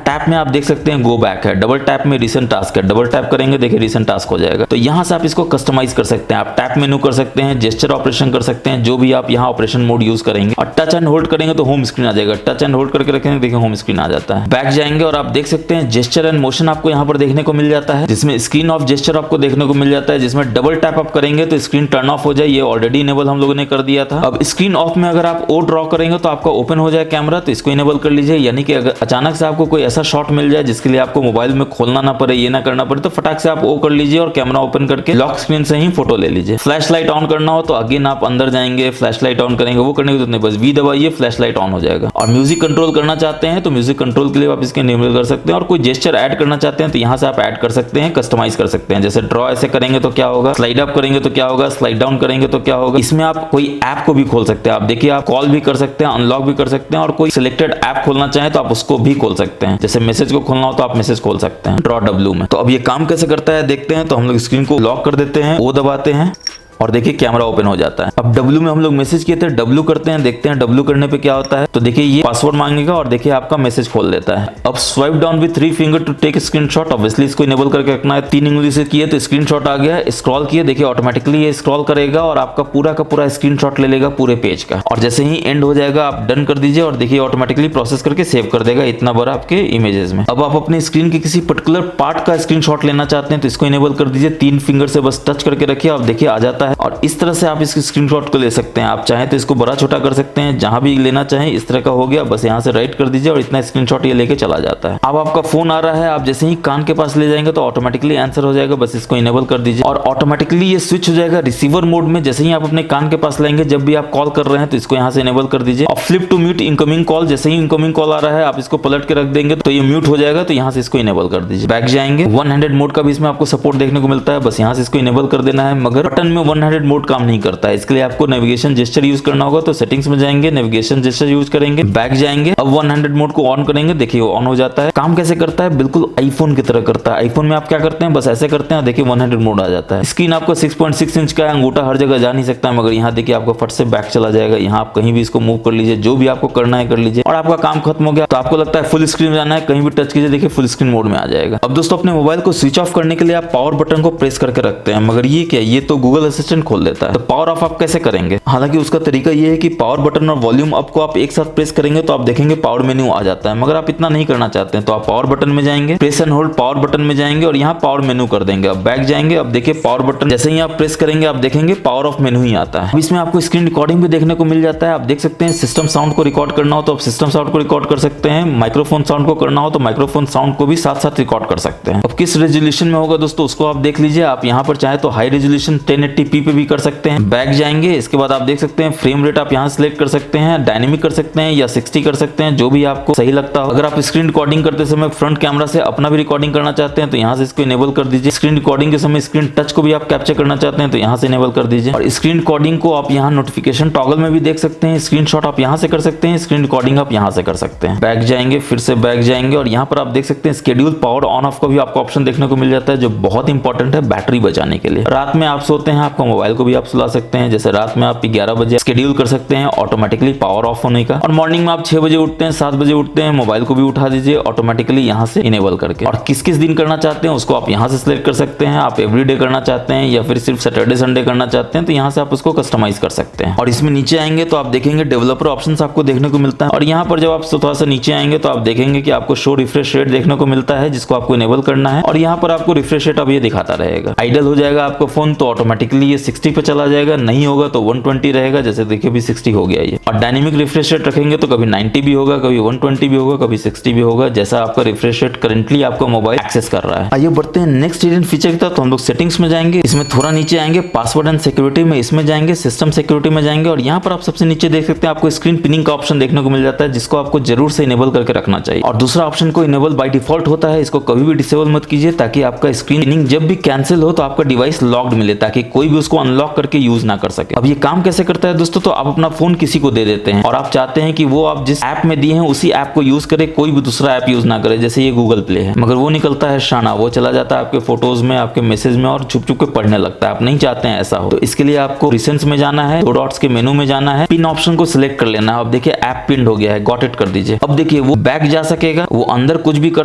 टैप में आप देख सकते हैं गो बैक है, डबल टैप में रिसेंट टास्क है, डबल टैप करेंगे देखिए रिसेंट टास्क हो जाएगा। तो यहाँ से आप इसको कस्टमाइज कर सकते हैं, आप टैप मेनू कर सकते हैं, जेस्चर ऑपरेशन कर सकते हैं, जो भी आप यहाँ ऑपरेशन मोड यूज करेंगे। और टच एंड होल्ड करेंगे तो होम स्क्रीन आ जाएगा, टच एंड होल्ड करके रखेंगे देखिए होम स्क्रीन आ जाता है। बैक जाएंगे और आप देख सकते हैं जेस्चर एंड मोशन आपको यहाँ पर देखने को मिल जाता है, जिसमें स्क्रीन ऑफ जेस्चर आपको देखने को मिल जाता है, जिसमें डबल टैप आप करेंगे तो स्क्रीन टर्न ऑफ हो जाए, ये ऑलरेडी इनेबल हम लोगों ने कर दिया था। अब स्क्रीन ऑफ में अगर आप ओ ड्रॉ करेंगे तो आपका ओपन हो जाए कैमरा, तो इसको इनेबल कर लीजिए। यानी कि अगर अचानक से आपको कोई ऐसा शॉट मिल जाए जिसके लिए आपको मोबाइल में खोलना ना पड़े, ये ना करना पड़े, तो फटाक से आप ओ कर लीजिए और कैमरा ओपन करके लॉक स्क्रीन से ही फोटो ले लीजिए। फ्लैश लाइट ऑन करना हो तो अगेन आप अंदर जाएंगे, फ्लैश लाइट ऑन करेंगे, वो करने की जरूरत नहीं, बस वी दबाइए फ्लैश लाइट ऑन हो जाएगा। और म्यूजिक कंट्रोल करना चाहते हैं तो म्यूजिक कंट्रोल के लिए आप इसके इनेबल कर सकते हैं। और कोई जेस्चर ऐड करना चाहते हैं तो यहाँ से आप ऐड कर सकते हैं, कस्टमाइज कर सकते हैं। जैसे ड्रॉ ऐसे करेंगे तो क्या होगा, स्लाइड अप करेंगे तो क्या होगा, स्लाइड डाउन करेंगे तो क्या होगा। इसमें आप कोई ऐप को भी खोल सकते हैं, आप देखिए आप कॉल भी कर सकते हैं, अनलॉक भी कर सकते हैं, और कोई सिलेक्टेड ऐप खोलना चाहें तो आप उसको भी खोल सकते हैं। जैसे मैसेज को खोलना हो तो आप मैसेज खोल सकते हैं ड्रॉ डब्ल्यू में। तो अब ये काम कैसे करता है देखते हैं। तो हम लोग स्क्रीन को लॉक कर देते हैं, ओ दबाते हैं और देखिए कैमरा ओपन हो जाता है। अब W में हम लोग मैसेज किए थे, W करते हैं, देखते हैं W करने पे क्या होता है। तो देखिए ये पासवर्ड मांगेगा और देखिए आपका मैसेज खोल देता है। अब swipe down with 3 finger to take screenshot, obviously इसको इनेबल करके रखना है। 3 उंगली से किए तो स्क्रीनशॉट आ गया, स्क्रॉल किए देखिए ऑटोमेटिकली ये स्क्रॉल करेगा और आपका पूरा का पूरा स्क्रीनशॉट ले लेगा पूरे पेज का। और जैसे ही एंड हो जाएगा आप डन कर दीजिए और देखिए ऑटोमेटिकली प्रोसेस करके सेव कर देगा इतना बड़ा आपके इमेजेस में। अब आप अपने स्क्रीन के किसी पर्टिकुलर पार्ट का स्क्रीनशॉट लेना चाहते हैं तो इसको इनेबल कर दीजिए, 3 फिंगर से बस टच करके रखिए, आप देखिए आ जाता है। और इस तरह से आप इस स्क्रीनशॉट को ले सकते हैं। आप चाहें तो इसको बड़ा छोटा कर सकते हैं, जहां भी लेना चाहें। इस तरह का हो गया, बस यहां से राइट कर दीजिए और इतना स्क्रीनशॉट ये लेके चला जाता है। अब आपका फोन आ रहा है, आप जैसे ही कान के पास ले जाएंगे तो ऑटोमेटिकली आंसर हो जाएगा, बस इसको इनेबल कर दीजिए और ऑटोमेटिकली ये स्विच हो जाएगा रिसीवर मोड में। जैसे ही आप अपने कान के पास लेंगे, जब भी आप कॉल कर रहे हैं तो इसको यहां से इनेबल कर दीजिए। और flip to mute incoming call, जैसे ही इनकमिंग कॉल आ रहा है आप इसको पलट के रख देंगे तो ये म्यूट हो जाएगा, तो यहां से इसको इनेबल कर दीजिए। बैक जाएंगे, 1 हैंडेड मोड का भी इसमें आपको सपोर्ट देखने को मिलता है, बस यहां से इसको इनेबल कर देना है। मगर बटन में 1 100 मोड काम नहीं करता है। इसके लिए आपको नेविगेशन जेस्चर यूज करना होगा। तो सेटिंग्स में जाएंगे, नेविगेशन जेस्चर यूज करेंगे, बैक जाएंगे, अब 100 मोड को ऑन करेंगे। देखिए वो ऑन हो जाता है। काम कैसे करता है, बिल्कुल आईफोन की तरह करता है। आईफोन में आप क्या करते हैं, बस ऐसे करते हैं, देखिए 100 मोड आ जाता है। स्क्रीन आपका 6.6 इंच का है, अंगूठा हर जगह जा नहीं सकता है, मगर यहाँ देखिए आपको फट से बैक चला जाएगा। यहाँ आप कहीं भी इसको मूव कर लीजिए, जो भी आपको करना है कर लीजिए और आपका काम खत्म हो गया। तो आपको लगता है फुल स्क्रीन में जाना है, कहीं भी टच कीजिए, देखिए फुल स्क्रीन मोड में आ जाएगा। अब दोस्तों अपने मोबाइल को स्विच ऑफ करने के लिए आप पावर बटन को प्रेस करके रखते हैं, मगर ये क्या, ये तो गूगल असिस्टेंट खोल देता है। तो पावर ऑफ आप कैसे करेंगे, हालांकि उसका तरीका ये है कि पावर बटन और वॉल्यूम अप को आप एक साथ प्रेस करेंगे तो आप देखेंगे पावर मेन्यू आ जाता है। मगर आप इतना नहीं करना चाहते हैं तो आप पावर बटन में जाएंगे, press and hold power button में जाएंगे और यहाँ पावर मेन्यू कर देंगे। अब बैक जाएंगे, अब देखिए पावर बटन जैसे ही आप प्रेस करेंगे आप देखेंगे पावर ऑफ मेन्यू ही आता है। अब इसमें आपको स्क्रीन रिकॉर्डिंग भी देखने को मिल जाता है। आप देख सकते हैं सिस्टम साउंड को रिकॉर्ड करना हो तो आप सिस्टम साउंड को रिकॉर्ड कर सकते हैं, माइक्रोफोन साउंड को करना हो तो माइक्रोफोन साउंड को भी साथ साथ रिकॉर्ड कर सकते हैं। अब किस रेजोल्यूशन में होगा दोस्तों उसको आप देख लीजिए। आप यहाँ पर चाहे तो हाई रेजोल्यूशन 1080p पे भी कर सकते हैं। बैक जाएंगे, इसके बाद आप देख सकते हैं फ्रेम रेट आप यहाँ सिलेक्ट कर सकते हैं, डायनेमिक कर सकते हैं या 60 कर सकते हैं, जो भी आपको सही लगता हो। अगर आप स्क्रीन रिकॉर्डिंग करते समय फ्रंट कैमरा से अपना भी रिकॉर्डिंग करना चाहते हैं तो यहाँ से इसको इनेबल कर दीजिए। स्क्रीन रिकॉर्डिंग के समय स्क्रीन टच को भी आप कैप्चर करना चाहते हैं तो यहाँ से इनेबल कर दीजिए। और स्क्रीन रिकॉर्डिंग को आप यहाँ नोटिफिकेशन टॉगल में भी देख सकते हैं, स्क्रीनशॉट आप यहाँ से कर सकते हैं, स्क्रीन रिकॉर्डिंग आप यहाँ से कर सकते हैं। बैक जाएंगे, फिर से बैक जाएंगे और यहाँ पर आप देख सकते हैं शेड्यूल पावर ऑन ऑफ का भी आपको ऑप्शन देखने को मिल जाता है, जो बहुत इंपॉर्टेंट है बैटरी बचाने के लिए। रात में आप सोते हैं, आपका मोबाइल को भी आप सुला सकते हैं। जैसे रात में आप 11 बजे शेड्यूल कर सकते हैं ऑटोमेटिकली पावर ऑफ होने का, और मॉर्निंग में आप 6 बजे उठते हैं, 7 बजे उठते हैं, मोबाइल को भी उठा दीजिए ऑटोमेटिकली यहाँ से इनेबल करके। और किस किस दिन करना चाहते हैं उसको आप यहाँ से सिलेक्ट कर सकते हैं। आप एवरीडे करना चाहते हैं या फिर सिर्फ सैटरडे संडे करना चाहते हैं तो यहाँ से आप उसको कस्टमाइज कर सकते हैं। और इसमें नीचे आएंगे तो आप देखेंगे डेवलपर ऑप्शंस आपको देखने को मिलता है। और यहाँ पर जब आप थोड़ा सा नीचे आएंगे तो आप देखेंगे कि आपको शो रिफ्रेश रेट देखने को मिलता है, जिसको आपको इनेबल करना है। और यहाँ पर आपको रिफ्रेश रेट अब ये दिखाता रहेगा। आइडल हो जाएगा आपका फोन तो ऑटोमेटिकली ये 60 पे चला जाएगा, नहीं होगा तो 120 रहेगा। जैसे देखिए भी 60 हो गया ये। और डायनेमिक रिफ्रेश रेट रखेंगे तो कभी 90 भी होगा, कभी 120 भी होगा, कभी 60 भी होगा, जैसा आपका रिफ्रेश रेट करेंटली आपका मोबाइल एक्सेस कर रहा है। आइए बढ़ते हैं नेक्स्ट हिडन फीचर की तरफ। तो हम लोग सेटिंग्स में जाएंगे, इसमें थोड़ा नीचे आएंगे, पासवर्ड एंड सिक्योरिटी में इसमें जाएंगे, सिस्टम सिक्योरिटी में जाएंगे और यहाँ पर आप सबसे नीचे देख सकते हैं आपको स्क्रीन पिनिंग का ऑप्शन देखने को मिल जाता है, जिसको आपको जरूर से इनेबल करके रखना चाहिए। और दूसरा ऑप्शन को इनेबल बाय डिफॉल्ट होता है, इसको कभी भी डिसेबल मत कीजिए, ताकि आपका स्क्रीन पिनिंग जब भी कैंसिल हो तो आपका डिवाइस लॉक्ड मिले, ताकि कोई भी उसको अनलॉक करके यूज ना कर सके। अब ये काम कैसे करता है दोस्तों, तो आप अपना फोन किसी को दे देते हैं और आप चाहते हैं कि वो आप जिस ऐप में दिए हैं उसी ऐप को यूज करे, कोई भी दूसरा ऐप यूज ना करे। जैसे ये गूगल प्ले है, मगर वो निकलता है शाना, वो चला जाता है आपके फोटोज में, आपके मैसेज में और छुप छुप के पढ़ने लगता है। आप नहीं चाहते हैं ऐसा हो, तो इसके लिए आपको रिसेंट्स में जाना है, 2 डॉट्स के मेनू में जाना है, पिन ऑप्शन को सिलेक्ट कर लेना है। अब देखिए ऐप पिन हो गया है, गॉट इट कर दीजिए। अब देखिए वो बैक जा सकेगा, वो अंदर कुछ भी कर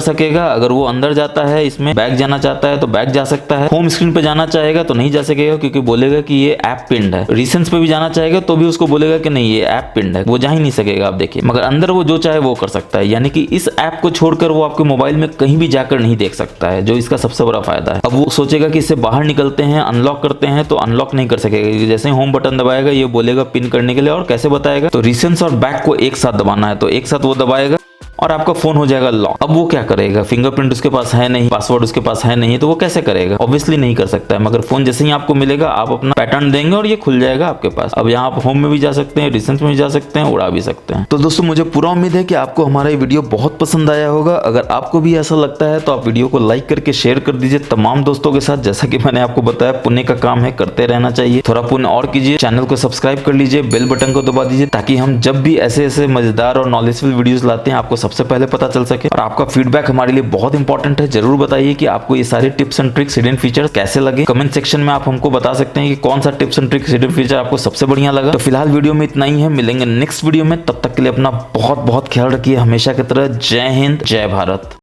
सकेगा। अगर वो अंदर जाता है, इसमें बैक जाना चाहता है तो बैक जा सकता है। होम स्क्रीन पे जाना चाहेगा तो नहीं जा सकेगा, क्योंकि बोलेगा कि ये ऐप पिंड है। रिसेंट्स पे भी जाना चाहेगा तो भी उसको बोलेगा कि नहीं ये ऐप पिंड है, वो जा ही नहीं सकेगा। आप देखिए, मगर अंदर वो जो चाहे वो कर सकता है, यानी कि इस ऐप को छोड़कर वो आपके मोबाइल में कहीं भी जाकर नहीं देख सकता है, जो इसका सबसे बड़ा फायदा है। अब वो सोचेगा कि इससे बाहर निकलते हैं, अनलॉक करते हैं, तो अनलॉक नहीं कर सकेगा। जैसे ही होम बटन दबाएगा ये बोलेगा पिन करने के लिए, और कैसे बताएगा, तो रिसेंट्स और बैक को एक साथ दबाना है, तो एक साथ वो दबाएगा और आपका फोन हो जाएगा लॉक। अब वो क्या करेगा, फिंगरप्रिंट उसके पास है नहीं, पासवर्ड उसके पास है नहीं, तो वो कैसे करेगा, ऑब्वियसली नहीं कर सकता है। मगर फोन जैसे ही आपको मिलेगा आप अपना पैटर्न देंगे और ये खुल जाएगा आपके पास। अब यहाँ आप होम में भी जा सकते हैं, रिसेंट्स में भी जा सकते हैं, उड़ा भी सकते हैं। तो दोस्तों मुझे पूरा उम्मीद है कि आपको हमारा ये वीडियो बहुत पसंद आया होगा। अगर आपको भी ऐसा लगता है तो आप वीडियो को लाइक करके शेयर कर दीजिए तमाम दोस्तों के साथ। जैसा कि मैंने आपको बताया, पुण्य का काम है, करते रहना चाहिए। थोड़ा पुण्य और कीजिए, चैनल को सब्सक्राइब कर लीजिए, बेल बटन को दबा दीजिए, ताकि हम जब भी ऐसे ऐसे मजेदार और नॉलेजफुल वीडियोस लाते हैं आपको सबसे पहले पता चल सके। और आपका फीडबैक हमारे लिए बहुत इंपॉर्टेंट है। जरूर बताइए कि आपको ये सारे tips and tricks, hidden features कैसे लगे। कमेंट सेक्शन में आप हमको बता सकते हैं कि कौन सा tips and tricks, hidden feature आपको सबसे बढ़िया लगा। तो फिलहाल वीडियो में इतना ही है, मिलेंगे नेक्स्ट वीडियो में। तब तक के लिए अपना बहुत बहुत ख्याल रखिए, हमेशा की तरह। जय हिंद, जय भारत।